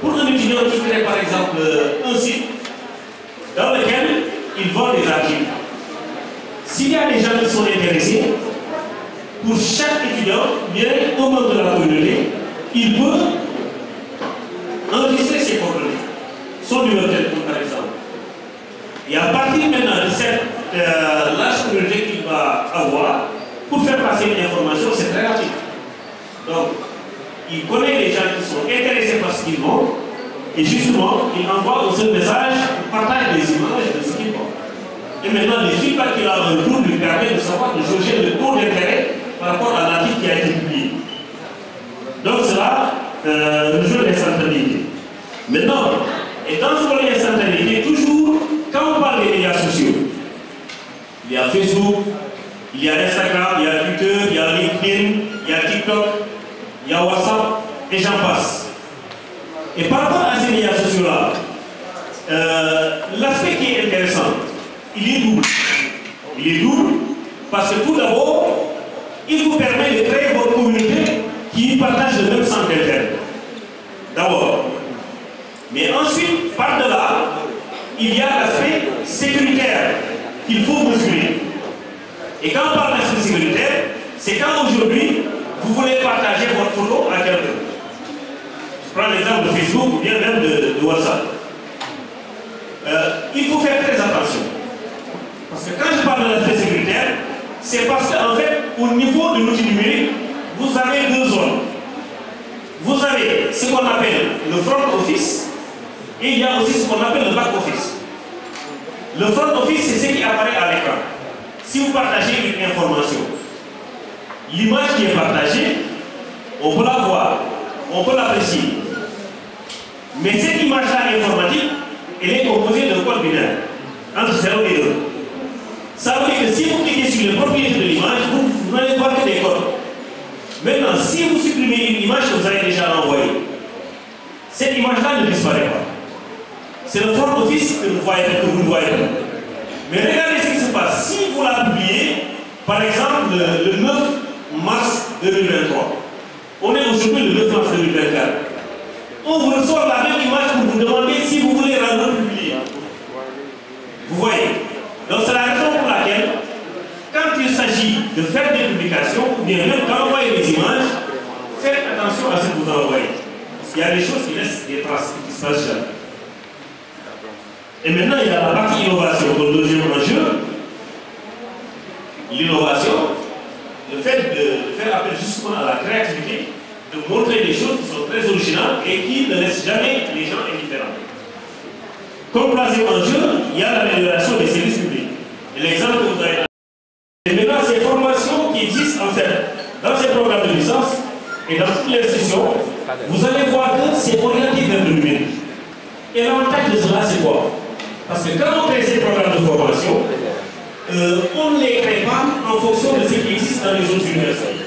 pour un étudiant qui crée par exemple un site dans lequel il vend des articles, s'il y a des gens qui sont intéressés, pour chaque étudiant, bien un membre de la communauté, il peut enregistrer ses coordonnées, son numéro de téléphone par exemple. Et à partir maintenant de cette large communauté qu'il va avoir, pour faire passer une information, c'est très rapide. Donc, il connaît les gens qui sont intéressés par ce qu'ils vendent, et justement, il envoie un seul message pour partager des images de ce qu'ils vendent. Et maintenant, les feedbacks qu'il a en retour lui permettent de savoir de jauger le taux d'intérêt par rapport à l'article qui a été publié. Donc, cela rejoint l'instantanéité. Maintenant, et dans ce volet instantanéité, toujours, quand on parle des médias sociaux, il y a Facebook, il y a Instagram, il y a Twitter, il y a LinkedIn, il y a TikTok, il y a WhatsApp, et j'en passe. Et par rapport à ces médias sociaux-là, l'aspect qui est intéressant, il est double. Il est double parce que tout d'abord, il vous permet de créer votre communauté qui partage le même centre d'intérêt. D'abord. Mais ensuite, par-delà, il y a l'aspect sécuritaire qu'il faut mesurer. Et quand on parle d'aspect sécuritaire, c'est quand aujourd'hui, vous voulez partager votre photo à quelqu'un. Je prends l'exemple de Facebook ou bien même de WhatsApp. Il faut faire très attention. Parce que quand je parle de l'aspect sécuritaire, c'est parce qu'en fait, au niveau de l'outil numérique, vous avez deux zones. Vous avez ce qu'on appelle le front office et il y a aussi ce qu'on appelle le back office. Le front office, c'est ce qui apparaît à l'écran. Si vous partagez une information, l'image qui est partagée, on peut la voir, on peut l'apprécier. Mais cette image-là informatique, elle est composée d'un code binaire, entre 0 et 2. Ça veut dire que si vous cliquez sur les propriétés de l'image, vous n'allez voir que des codes. Maintenant, si vous supprimez une image que vous avez déjà envoyée, cette image-là ne disparaît pas. C'est le front office que vous ne voyez pas. Mais regardez ce qui se passe. Si vous la publiez, par exemple, le 9 mars 2023, on est aujourd'hui le 9 mars 2024, on vous ressort la même image pour vous demander si vous voulez la republier. Vous voyez? Donc c'est la raison pour laquelle, quand il s'agit de faire des publications, ou bien même d'envoyer des images, faites attention à ce que vous envoyez. Parce qu'il y a des choses qui laissent des traces, qui se passent jamais. Et maintenant, il y a la partie innovation, le deuxième enjeu. L'innovation, le fait de faire appel justement à la créativité, de montrer des choses qui sont très originales et qui ne laissent jamais les gens indifférents. Comme troisième enjeu, il y a l'amélioration des services publics. Et l'exemple que vous avez donné. Et maintenant, ces formations qui existent en fait dans ces programmes de licence et dans toutes les institutions, vous allez voir que c'est orienté vers le numérique. Et l'avantage de cela, c'est quoi? Parce que quand on crée ces programmes de formation, on ne les crée pas en fonction de ce qui existe dans les autres universités.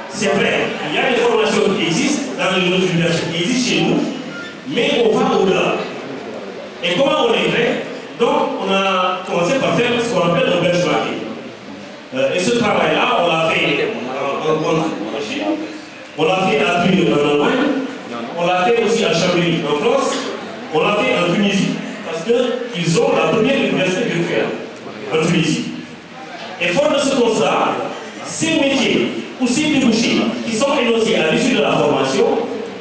C'est vrai, il y a des formations qui existent dans les autres universités, qui existent chez nous, mais on va au-delà. Et comment on les crée? Donc, on a commencé par faire ce qu'on appelle un benchmarking. Et ce travail-là, on l'a fait en Chine, on l'a fait à Tunis en Allemagne, on l'a fait aussi à Chambéry en France, on l'a fait en Tunisie, parce qu'ils ont la première université virtuelle en Tunisie. Et fort de ce constat, ces métiers ou ces débouchés qui sont énoncés à l'issue de la formation,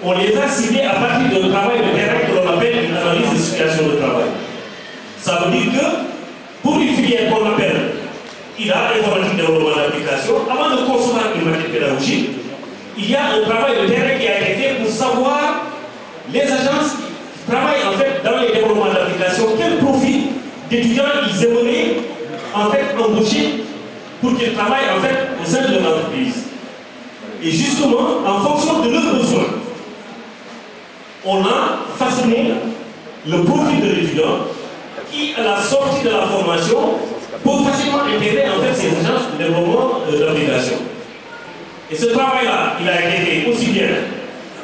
on les a ciblés à partir d'un travail de terrain que l'on appelle une analyse de situation de travail. Ça veut dire que pour une filière qu'on appelle IDA, informatique développement d'application, avant de concevoir une matière pédagogique, il y a un travail de terrain qui a été fait pour savoir les agences qui travaillent en fait dans les développements d'application, quel profil d'étudiants ils aimeraient en fait embaucher pour qu'ils travaillent en fait au sein de leur entreprise. Et justement, en fonction de leurs besoins, on a façonné le profil de l'étudiant qui, à la sortie de la formation, peut facilement intégrer en fait ces agences de développement d'application. Et ce travail-là, il a été fait aussi bien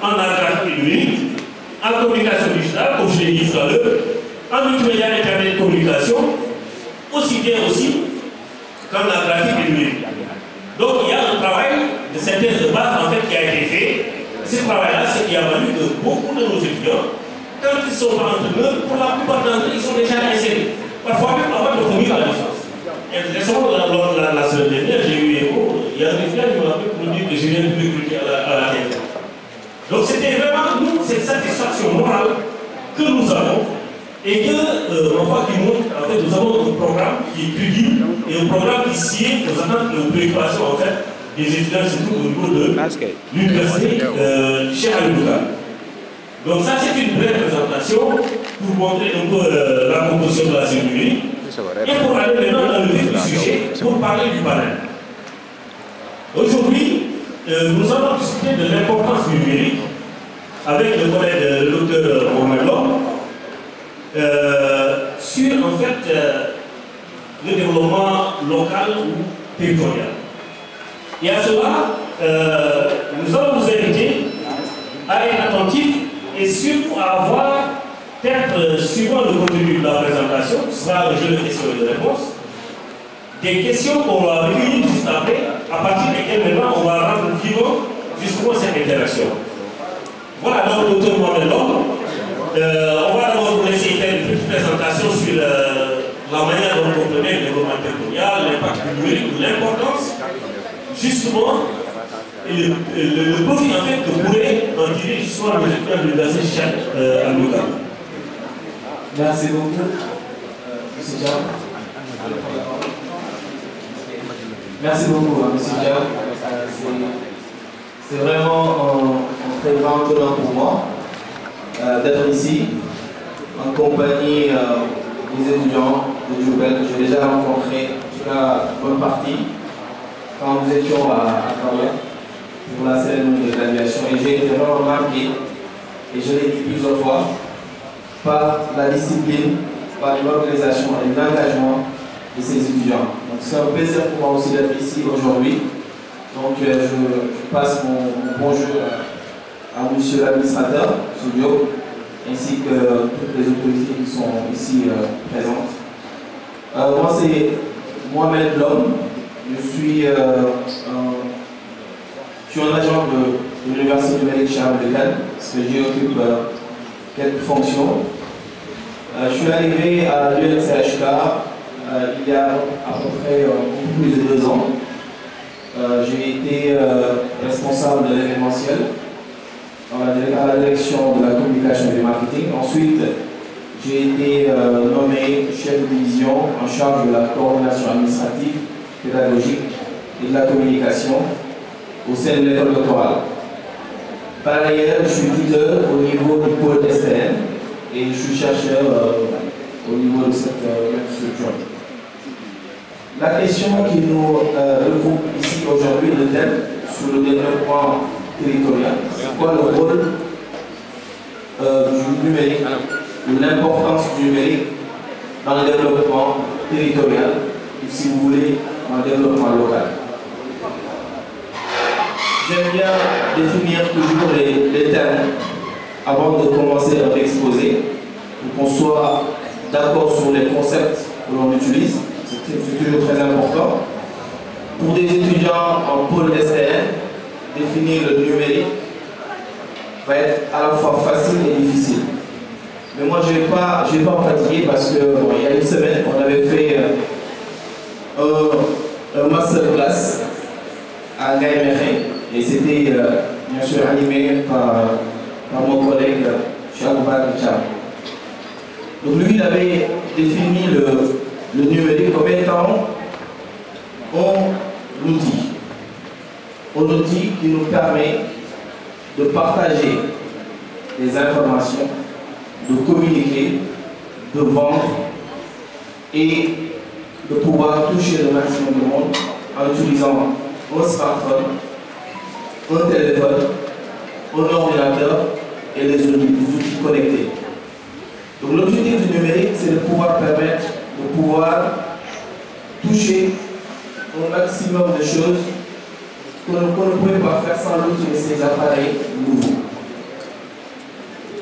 en graphique numérique, en communication digitale, comme je l'ai dit tout à l'heure, en multimédia internet de communication, aussi bien aussi qu'en graphique numérique. Donc il y a un travail de synthèse de base en fait qui a été fait. Ce travail-là, c'est qu'il a valu que beaucoup de nos étudiants, quand ils sont entrepreneurs, pour la plupart d'entre eux, ils sont déjà insérés. Parfois même avant de venir à la licence. Et récemment, lors de la semaine dernière, j'ai eu écho, il y a un étudiant qui m'a appelé pour me dire que je viens de recruter à la tête. Donc c'était vraiment, nous, cette satisfaction morale que nous avons et que, on voit qu'il montre, en fait, nous avons un programme qui est crédible et un programme qui sied aux attentes et aux préoccupations, en fait, des étudiants, surtout au niveau de l'université chez Alouka. Donc ça, c'est une brève présentation pour montrer un peu la composition de la scène numérique et pour aller maintenant dans le vif du sujet, pour parler du panel. Aujourd'hui, nous allons discuter de l'importance du numérique avec le collègue le docteur Mohamed Lom sur en fait le développement local ou territorial. Et à cela, nous allons vous inviter à être attentifs et surtout à avoir, peut-être suivant le contenu de la présentation, ce sera un jeu de questions et de réponses, des questions qu'on va recueillir juste après, à partir desquelles maintenant on va rendre vivant justement cette interaction. Voilà donc le docteur Mohamed Lom. On va d'abord vous laisser faire une petite présentation sur la manière dont on connaît le développement territorial, l'impact du numérique, l'importance justement et le profit en fait que pourrait en tirer justement le résultat de l'université à Louga. Merci beaucoup, M. Diab. Merci beaucoup, M. Diab. C'est vraiment un très grand honneur pour moi d'être ici en compagnie des étudiants de Diourbel que j'ai déjà rencontrés, en tout cas une bonne partie, quand nous étions à Kaouya pour la cérémonie de graduation. Et j'ai été vraiment marqué, et je l'ai dit plusieurs fois, par la discipline, par l'organisation et l'engagement de ces étudiants. Donc c'est un plaisir pour moi aussi d'être ici aujourd'hui. Donc je passe mon bonjour à monsieur l'administrateur, M. Diop, ainsi que toutes les autorités qui sont ici présentes. Moi c'est Mohamed Lom, je suis un agent de l'Université numérique Charles de Gaulle, parce que j'y occupe quelques fonctions. Je suis arrivé à l'UNCHK il y a à peu près plus de 2 ans. J'ai été responsable de l'événementiel à la direction de la communication et du marketing. Ensuite, j'ai été nommé chef de division en charge de la coordination administrative, pédagogique et de la communication au sein de l'école doctorale. Par ailleurs, je suis tuteur au niveau du pôle STM et je suis chercheur au niveau de cette même structure. La question qui nous regroupe ici aujourd'hui, le thème sur le développement territorial, c'est quoi le rôle du numérique l'importance du numérique dans le développement territorial ou, si vous voulez, dans le développement local. J'aime bien définir toujours les termes avant de commencer à l'exposer, pour qu'on soit d'accord sur les concepts que l'on utilise. C'est toujours très important. Pour des étudiants en pôle STN, définir le numérique va être à la fois facile et difficile. Mais moi, je ne vais pas en fatiguer parce que bon, il y a une semaine, on avait fait un masterclass à Gaïméré et c'était bien sûr animé par mon collègue Chakouba Chab. Donc lui, il avait défini le numérique comme étant un outil qui nous permet de partager des informations, de communiquer, de vendre et de pouvoir toucher le maximum de monde en utilisant un smartphone, un téléphone, un ordinateur et les outils connectés. Donc l'objectif du numérique, c'est de pouvoir permettre de pouvoir toucher un maximum de choses qu'on ne pouvait pas faire sans utiliser ces appareils nouveaux.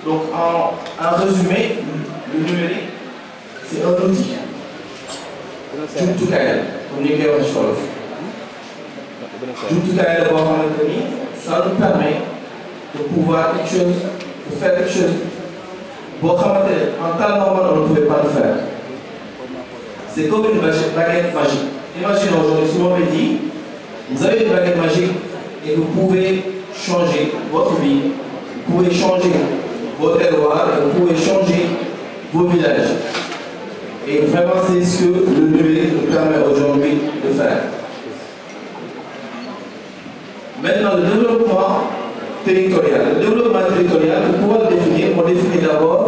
Donc en résumé, le numérique, c'est un outil. Ça nous permet de pouvoir faire quelque chose. En temps normal, on ne pouvait pas le faire. C'est comme une baguette magique. Imaginez aujourd'hui, si on me dit, vous avez une baguette magique et vous pouvez changer votre vie, vous pouvez changer vos terroirs, vous pouvez changer vos villages. Et vraiment, c'est ce que le numérique nous permet aujourd'hui de faire. Maintenant, le développement territorial. Le développement territorial, pour pouvoir le définir, on définit d'abord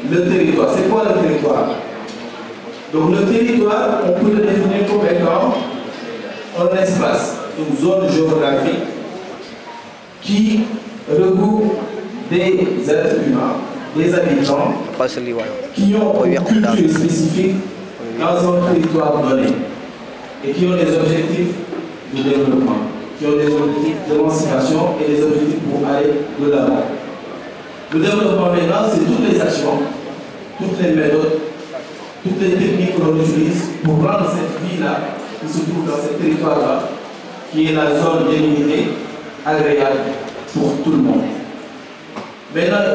le territoire. C'est quoi le territoire? Donc le territoire, on peut le définir comme étant un espace, une zone géographique qui regroupe des êtres humains, des habitants qui ont une culture spécifique dans un territoire donné et qui ont des objectifs de développement, qui ont des objectifs d'émancipation et des objectifs pour aller de l'avant. Le développement maintenant, c'est toutes les actions, toutes les méthodes, toutes les techniques que l'on utilise pour rendre cette vie-là, qui se trouve dans ce territoire-là, qui est la zone délimitée, agréable pour tout le monde. Maintenant,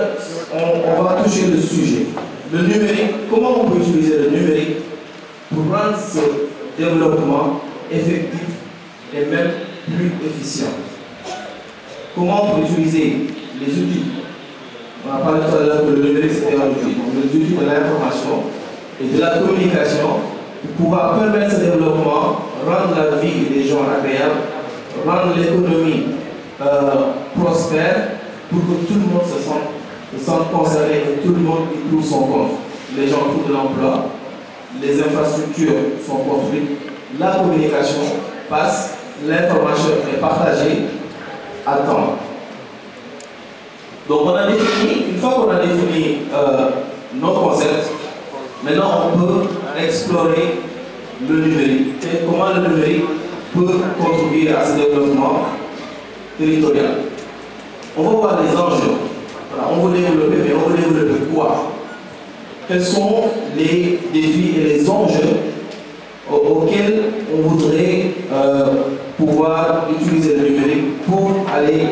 on va toucher le sujet. Le numérique, comment on peut utiliser le numérique pour rendre ce développement effectif et même plus efficient? Comment on peut utiliser les outils? On a parlé tout à l'heure que le numérique c'était un outil. Donc les outils de l'information et de la communication pour pouvoir permettre ce développement, rendre la vie des gens agréable, rendre l'économie prospère, pour que tout le monde se sente concerné et tout le monde y trouve son compte. Les gens trouvent de l'emploi, les infrastructures sont construites, la communication passe, l'information est partagée à temps. Donc on a défini, une fois qu'on a défini nos concepts, maintenant on peut explorer le numérique et comment le numérique peut contribuer à ce développement territorial. On va voir les enjeux. Voilà, on veut développer, mais on veut développer quoi? Quels sont les défis et les enjeux auxquels on voudrait pouvoir utiliser le numérique pour aller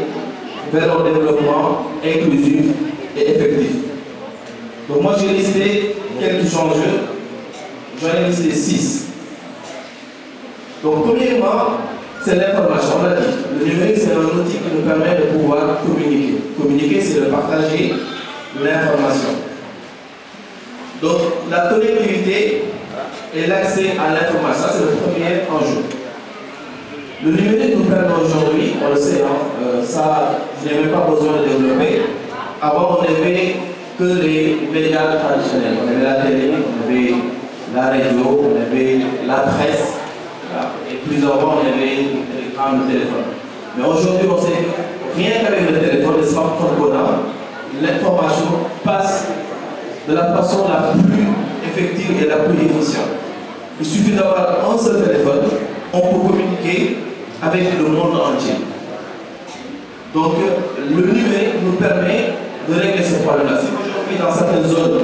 vers un développement inclusif et effectif? Donc moi j'ai listé quelques enjeux, j'en ai listé 6. Donc premièrement, c'est l'information, on l'a dit. Le numérique, c'est un outil qui nous permet de pouvoir communiquer. Communiquer, c'est de partager l'information. Donc, la connectivité et l'accès à l'information, ça c'est le premier enjeu. Le numérique nous permet aujourd'hui, on le sait, ça, je n'ai même pas besoin de développer. Avant, on n'avait que les médias traditionnels. On avait la télé, on avait la radio, on avait la presse. Et plus avant, on avait le téléphone. Mais aujourd'hui, on sait que rien qu'avec le téléphone, le smartphone qu'on a, l'information passe de la façon la plus effective et la plus efficiente. Il suffit d'avoir un seul téléphone, on peut communiquer avec le monde entier. Donc le numérique nous permet de régler ce problème-là. Si aujourd'hui dans certaines zones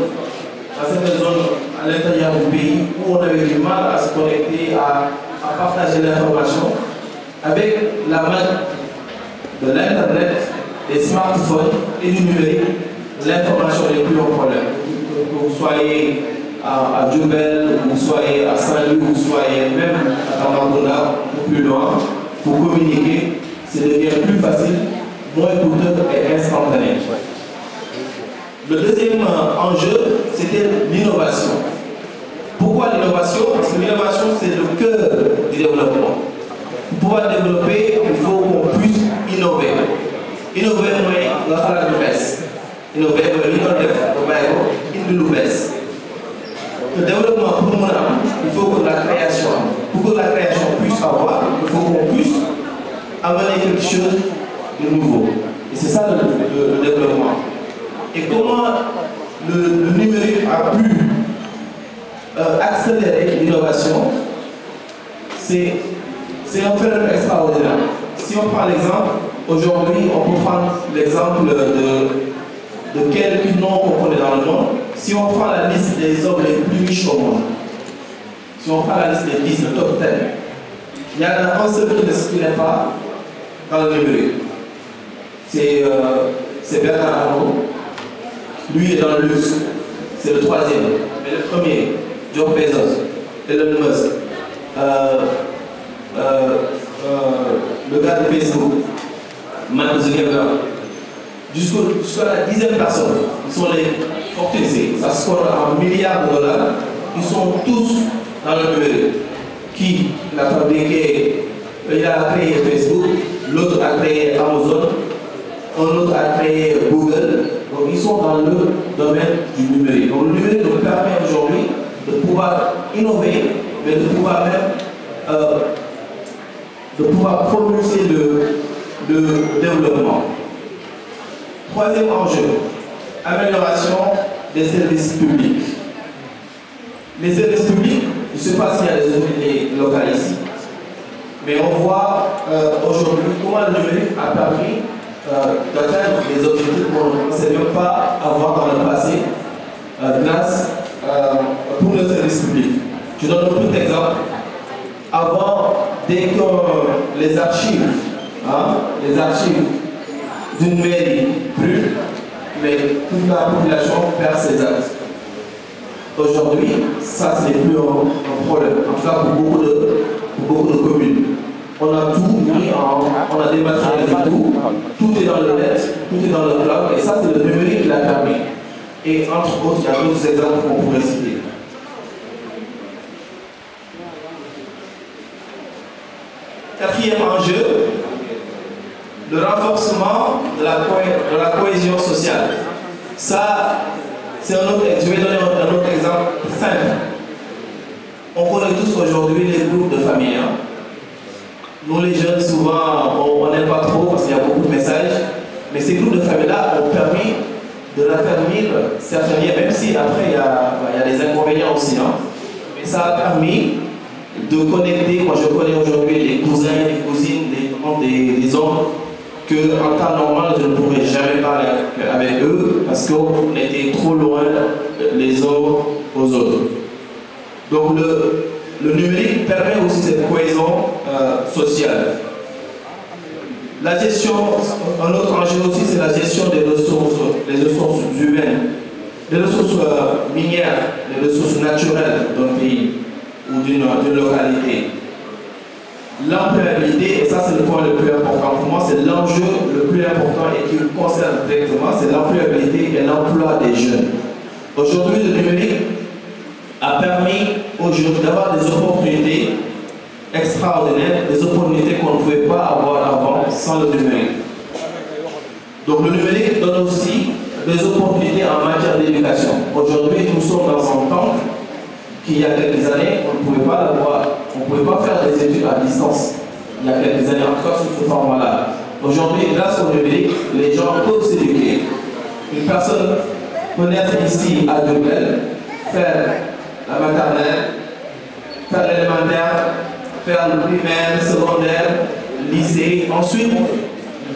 à l'intérieur du pays où on avait du mal à se connecter, à partager l'information, avec la main de l'Internet, des smartphones et du numérique, l'information n'est plus un problème. Que vous soyez à Djoubel, que vous soyez à Saint-Louis, que vous soyez même à Tambacounda ou plus loin, pour communiquer, ça devient plus facile, moins coûteux et instantané. Le deuxième enjeu, c'était l'innovation. Pourquoi l'innovation? Parce que l'innovation, c'est le cœur du développement. Pour pouvoir développer, il faut qu'on puisse innover. Innover, c'est la baisse. Innover, c'est la baisse. Le développement, pour nous, il faut que la création, pour que la création puisse avoir, il faut qu'on puisse amener quelque chose de nouveau. Et c'est ça le développement. Et comment le numérique a pu accélérer l'innovation, c'est un phénomène extraordinaire. Si on prend l'exemple, aujourd'hui, on peut prendre l'exemple de quelques noms qu'on connaît dans le monde. Si on prend la liste des hommes les plus riches au monde, si on prend la liste des 10, le top 10, il y en a un seul qui ne circule pas dans le numérique. C'est Bernard Arnault. Lui est dans le luxe. C'est le troisième. Mais le premier, Jeff Bezos, Elon Musk, le gars de Facebook, Mark Zuckerberg, jusqu'à la 10e personne, ils sont les fortunés. Ça score en milliards de dollars. Ils sont tous dans le numérique. Qui l'a fabriqué? Il a créé Facebook, l'autre a créé Amazon, un autre a créé Google. Donc ils sont dans le domaine du numérique. Donc le numérique nous permet aujourd'hui de pouvoir innover, mais de pouvoir même propulser le développement. Troisième enjeu, amélioration des services publics. Les services publics, je ne sais pas s'il y a des autorités locales ici, mais on voit aujourd'hui comment le numérique a permis d'atteindre des objectifs qu'on ne pensait même pas avoir dans le passé grâce pour le service public. Je donne un petit exemple. Avant, dès que les archives d'une mairie brûlent, mais toute la population perd ses actes. Aujourd'hui, ça ce n'est plus un problème, en tout cas pour beaucoup de communes. On a tout mis on a dématérialisé tout est dans le net, tout est dans le cloud, et ça c'est le numérique qui l'a permis. Et entre autres, il y a d'autres exemples qu'on pourrait citer. Quatrième enjeu, le renforcement de la cohésion sociale. Ça, c'est un autre, je vais donner un autre exemple simple. On connaît tous aujourd'hui les groupes de famille. Nous les jeunes, souvent, on n'aime pas trop parce qu'il y a beaucoup de messages. Mais ces groupes de famille-là ont permis de raffermir certains liens, même si après il y a des inconvénients aussi. Mais ça a permis de connecter. Moi je connais aujourd'hui des cousins, des cousines, des oncles que en temps normal je ne pourrais jamais parler avec eux parce qu'on était trop loin les uns aux autres. Donc le numérique permet aussi cette cohésion sociale. La gestion, un autre enjeu aussi, c'est la gestion des ressources humaines, des ressources minières, des ressources naturelles d'un pays ou d'une localité. L'employabilité, et ça c'est le point le plus important pour moi, c'est l'enjeu le plus important et qui me concerne directement, c'est l'employabilité et l'emploi des jeunes. Aujourd'hui, le numérique a permis aux jeunes d'avoir des opportunités extraordinaires, des opportunités qu'on ne pouvait pas avoir avant sans le numérique. Donc le numérique donne aussi des opportunités en matière d'éducation. Aujourd'hui, nous sommes dans un temps qu'il y a quelques années, on ne pouvait pas l'avoir. On ne pouvait pas faire des études à distance. Il y a quelques années, en tout cas sous ce format-là. Aujourd'hui, grâce au numérique, les gens peuvent s'éduquer. Une personne connaître ici à Diourbel, faire la maternelle, faire l'élémentaire, faire le primaire, secondaire, lycée, ensuite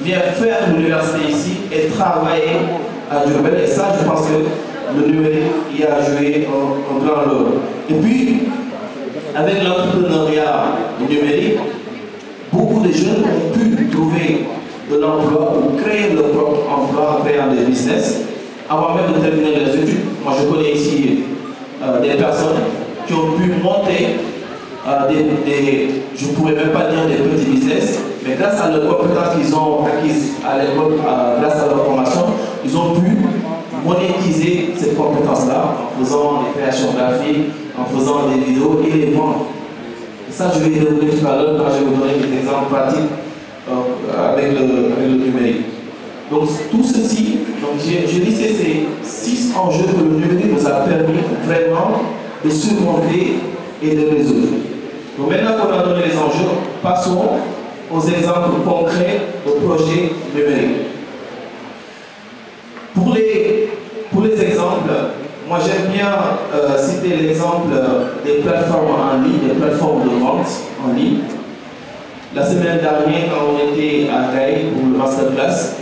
vient faire l'université ici et travailler à Diourbel. Et ça, je pense que le numérique y a joué un grand rôle. Et puis, avec l'entrepreneuriat numérique, beaucoup de jeunes ont pu trouver de l'emploi ou créer leur propre emploi en créant des business. Avant même de terminer les études, moi je connais ici des personnes qui ont pu monter je ne pourrais même pas dire des petits business, mais grâce à leurs compétences qu'ils ont acquises à l'école, grâce à leur formation, ils ont pu monétiser cette compétence-là en faisant des créations graphiques, en faisant des vidéos et les vendre. Et ça, je vais y revenir tout à l'heure quand je vais vous donner des exemples pratiques avec le numérique. Donc tout ceci, j'ai listé ces 6 enjeux que le numérique nous a permis vraiment de surmonter et de résoudre. Donc maintenant qu'on a donné les enjeux, passons aux exemples concrets de projets numériques. Pour les exemples, moi j'aime bien citer l'exemple des plateformes en ligne, des plateformes de vente en ligne. La semaine dernière, quand on était à Gaï pour le masterclass,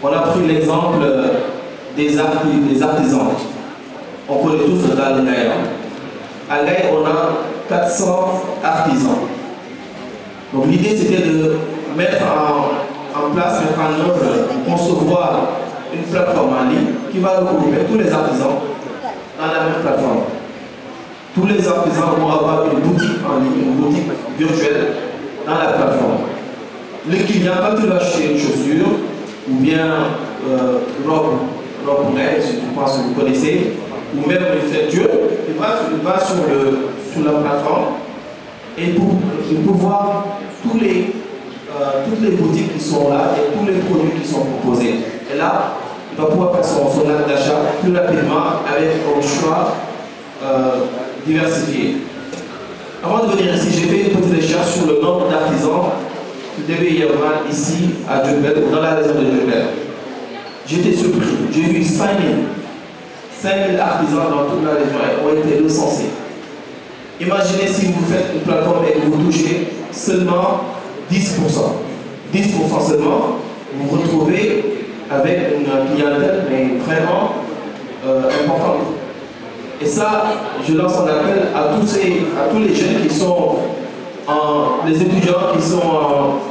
on a pris l'exemple des artisans. On connaît tous le cas de Gaï. À Gaï, on a 400 artisans. Donc l'idée c'était de mettre en place, mettre en œuvre, concevoir une plateforme en ligne qui va regrouper tous les artisans dans la même plateforme. Tous les artisans vont avoir une boutique en ligne, une boutique virtuelle dans la plateforme. Le client, quand il va acheter une chaussure ou bien robe neige, je pense que vous connaissez, ou même une ceinture, il va sur la plateforme et pour voir toutes les boutiques qui sont là et tous les produits qui sont proposés. Et là, il va pouvoir faire son acte d'achat plus rapidement avec un choix diversifié. Avant de venir ici, j'ai fait une petite recherche sur le nombre d'artisans qui devait y avoir ici à Diourbel, dans la région de Diourbel. J'étais surpris, j'ai vu 5000 artisans dans toute la région ont été recensés. Imaginez si vous faites une plateforme et que vous touchez seulement 10%. 10% seulement, vous vous retrouvez avec une clientèle mais vraiment importante. Et ça, je lance un appel à tous les jeunes qui sont, les étudiants qui sont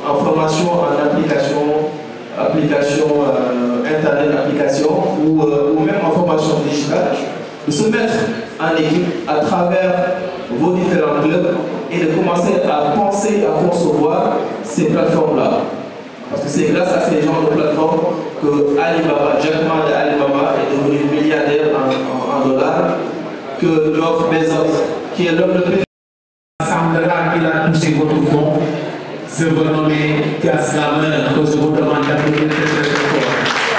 en formation en application internet, application ou même en formation digitale, de se mettre en équipe à travers vos différents clubs et de commencer à penser, à concevoir ces plateformes-là. Parce que c'est grâce à ces genres de plateformes que Alibaba, Jack Ma de Alibaba est devenu milliardaire en dollars, que Jeff Bezos, qui est l'homme le plus semblera qu'il a touché votre fond, se renommer Gaslameur, que je vous demande d'applaudir très fort.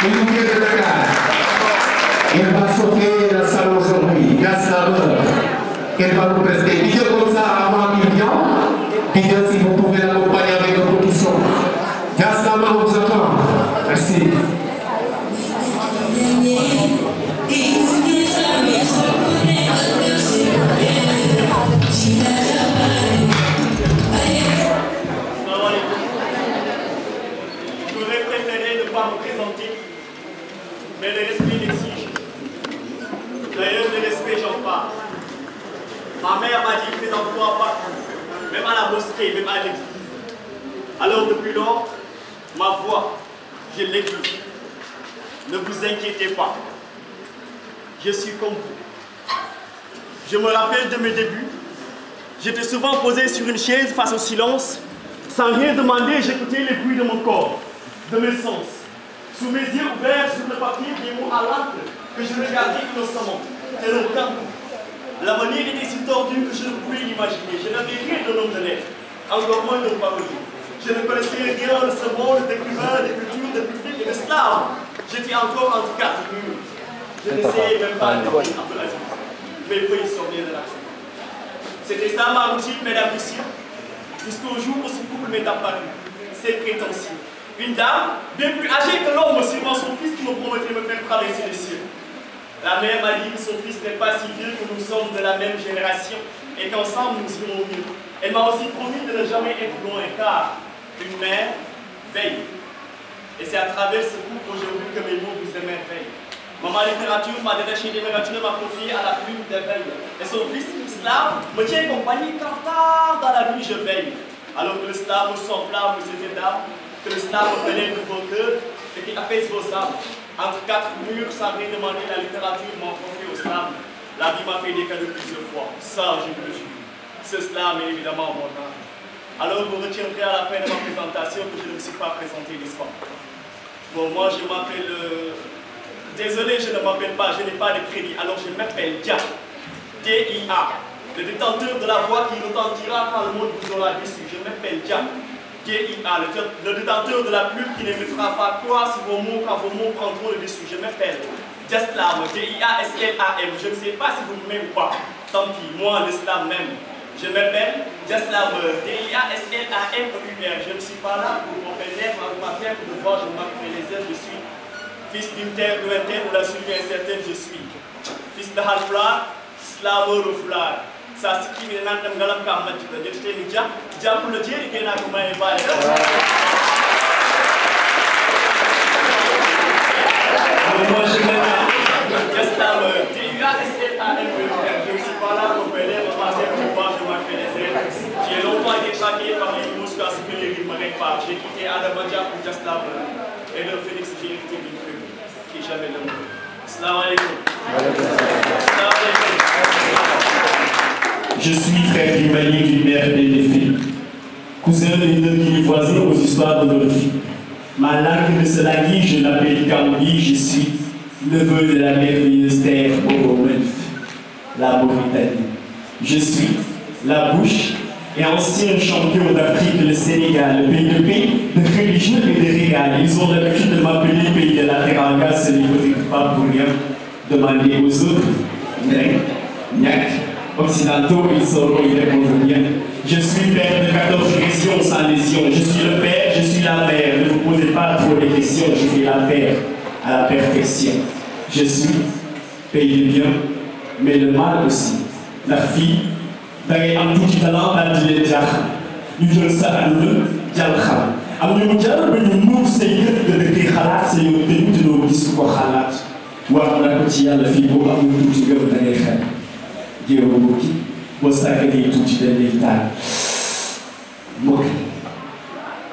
Il nous vient de Dakar. Il va sauter la salle aujourd'hui. Gaslameur. Elle va nous prester. Dites comme ça avant qu'il vienne. Dites si vous pouvez l'accompagner avec un petit son. Gaslameur, on vous attend. Merci. J'aurais préféré ne pas me présenter, mais le respect l'exige. D'ailleurs, le respect, j'en parle. Ma mère m'a dit présente-toi partout, même à la mosquée, même à l'église. Alors depuis lors, ma voix, je l'exige. Ne vous inquiétez pas. Je suis comme vous. Je me rappelle de mes débuts. J'étais souvent posé sur une chaise face au silence. Sans rien demander, j'écoutais les bruits de mon corps, de mes sens. Sous mes yeux ouverts sur le papier, des mots à l'encre que je regardais innocemment, tel un campou. L'avenir était si tordu que je ne pouvais l'imaginer. Je n'avais rien de l'homme de lettres, encore moins de parolier. Je ne connaissais rien de ce monde d'écrivains, de culture, de public et de slave. J'étais encore entre quatre murs. Je n'essayais même pas de dire un peu la vie. Mes feuilles sortaient de l'action. C'était ça ma routine, mesdames et messieurs, jusqu'au jour où ce couple m'est apparu. C'est prétentieux. Une dame, bien plus âgée que l'homme, sûrement son fils, qui me promettait de me faire traverser les cieux. La mère m'a dit que son fils n'est pas si vieux, que nous sommes de la même génération et qu'ensemble nous irons mieux. Elle m'a aussi promis de ne jamais être loin car une mère veille. Et c'est à travers ce couple aujourd'hui que mes mots vous émerveillent. Maman littérature m'a détaché des mégatunes, m'a confié à la plume des veilles. Et son fils, Islam, me tient compagnie car tard dans la nuit je veille. Alors que le slam s'enflamme de ces dames, que le slam pénètre vos cœurs et qui apaise vos âmes. Entre quatre murs, sans rien demander, la littérature m'a confié au slam. La vie m'a fait des cadeaux plusieurs fois. Ça, je vous le jure. Ce slam est évidemment mon âme. Alors vous retiendrez à la fin de ma présentation que je ne me suis pas présenté, n'est-ce pas? Bon, moi je m'appelle... Désolé, je ne m'appelle pas, je n'ai pas de crédit, alors je m'appelle Dia. D-I-A. Le détenteur de la voix qui retentira quand le monde vous aura déçu. Je m'appelle Dia. D-I-A. Le détenteur de la plume qui n'émettra pas quoi sur vos mots quand vos mots prendront le dessus. Je m'appelle Diaslam. D-I-A-S-L-A-M. Je ne sais pas si vous m'aimez ou pas. Tant pis, moi l'islam même. Je m'appelle Diaslam. D-I-A-S-L-A-M-E-U-R. Je ne suis pas là pour mon père, ma terre, pour voir, je m'appelle les ailes, je suis. Fils d'une terre lointaine où la survie incertaine je suis. Fils de Halflar, slameur au flar. Ça c'est qui vient d'entendre galam kam match de j'étais ni dia pour le dire et qu'il n'a pas mal parlé. Moi je m'appelle slameur. Je ne suis pas là pour peler mon matin pour voir je m'appelle les ailes. J'ai longtemps été traqué par les mousques à ce que les rimes m'arrêtent pas. J'ai quitté Adamadia pour slameur. Et de Phoenix j'ai hérité d'une plume. Jamais le monde. Salam alaikum. Je suis frère du Mali d'une mère des filles. Cousin des deux qui voisins aux histoires de nos filles. Ma langue de Selagi, je l'appelle Kambi, je suis neveu de la merveilleuse terre Boromelf, la Mauritanie. Je suis la bouche et ancien champion d'Afrique, le Sénégal, le pays de paix, de religion et de régal. Ils ont l'habitude de m'appeler pays de la Teranga, ce n'est peut-être pas pour rien. Demandez aux autres, Niak, occidentaux, ils sauront y répondre bien. Je suis père de 14 questions sans lésion. Je suis le père, je suis la mère. Ne vous posez pas trop de questions, je fais la paire à la perfection. Je suis pays de bien, mais le mal aussi. La fille, da ngay am tuuti talent daal di leen jaaxal ñu jël sa àll jàll xam am ñu mu jàll ba ñu muur say yëpp nga dëkkee xalaat sa yow te ñu dinoo gis ko xalaat war na ko ci yàlla fii boo amul tuuti gëm da ngay xel géew bokki boo sàgganee tuuti dañ lay taal mbokk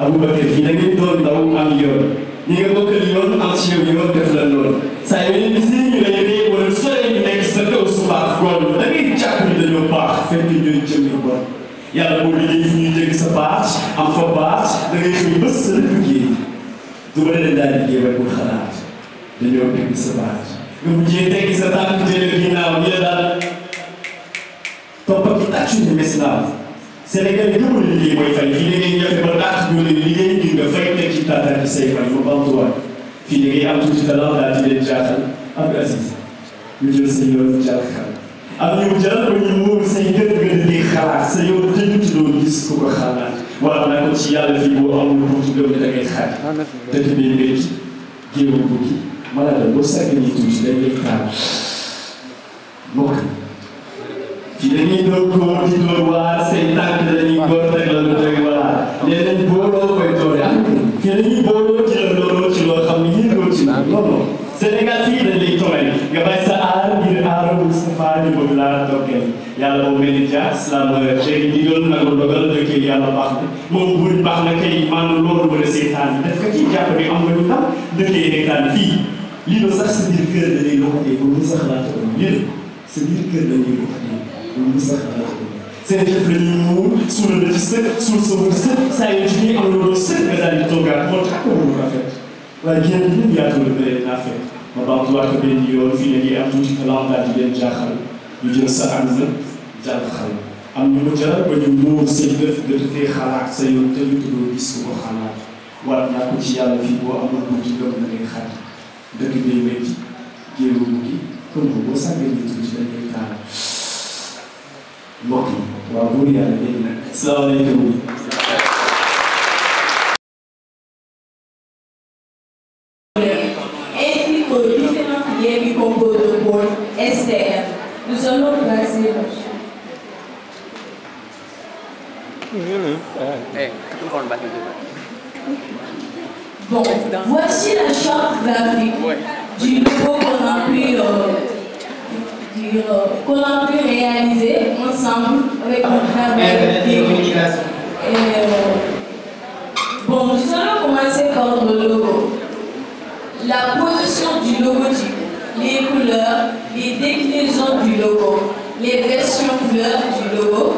Aboubacar fii da ngeen doon ndaw am yoon ñi nga bokkal yoon am ci yow yoon def la loolu saa yoo gis ñu lay ree wala solee ñu nekk sa kaw subaak goon da ngay jàpp ni dañoo baax fekk ñooy jëm yu bon yàlla boo liggéey fu ñuy jëg sa baax am fa baax da ngay xëy bés sa liggéey du ba leen daal liggéey rek pour xalaat dañoo tegg sa baax nga mujjee tegg sa tànk jëlee ginnaaw ñu la daal topp ak tàccu ni mislaam Sénégal yi gëmul liggéey mooy fay fii da ngay jafe ba dàq ñu leen liggéey ngir nga fay teg ci tàntaat ci say fay ma bamtuwaat fii da ngay am tuuti talent daal di leen jaaxal Abdou Aziz ñu jël sa yoon jàll xam am ñu jël ba ñu muur say gën gën di xalaat sa yoon te ñu ci doon gis ku ko xalaat waaw naa ko ci yàlla fii boo amul tuuti gëm ne da ngay xaaj dëkk bi métti géewu bukki mala la boo sàgg nii tuuti dañ lay taal mbokk fii dañuy doon góor di doon waar say tànk dañuy góor teg la lu doy waar léeg-léeg booloo koy doore am fii dañuy booloo ci la looloo ci loo xam ne yëngoo ci non non Sénégal fii dañ lay togal nga bàyyi sa aar ngir aaru Moustapha ñu bëgg laa doggeel yàlla boobu mel ni Dia islam léegi digal na ko dogal dëkk yàlla baax na moom buur baax na kay maanaam loolu mën a seetaan def ka ci jàpp bi am nga ñu tam dëkkee reetaan fii lii la sax sa biir kër da lay loxatee pour mu sax laata ko lii sa biir kër da lay loxatee pour mu sax laata ko seen jëf la ñuy muur suul la ci sët suul sa wër sët saa yoo ci am loolu sët nga daal di toogaat moo tax ko mu rafet waaye génn bi ñu yaatu la bëre naa fekk ma bamtuwaat ko benn yoon fii ne am tuuti talent daal di leen jaaxal ñu jël sa ànd jàll xal am ñu mu jaral ba ñu muur say gët gëtëtee xalaat sa yoon te ñu tuddoo gis ku ko xalaat war naa ko ci yàlla fii boo amul tuuti gëm na ngay xat dëkk day métti géewu bu gi comme boo sàggee ni tuuti dañ koy taal mbokk yi waaw buur yàlla léegi nag salaamaaleykum ainsi que différentes filières qui composent pôle STM. Nous allons passer. Bon, voici la charte graphique du logo qu'on a pu réaliser ensemble avec mon travail. Bon, nous allons commencer par le logo. La position du logotype, les couleurs, les déclinaisons du logo, les versions couleurs du logo,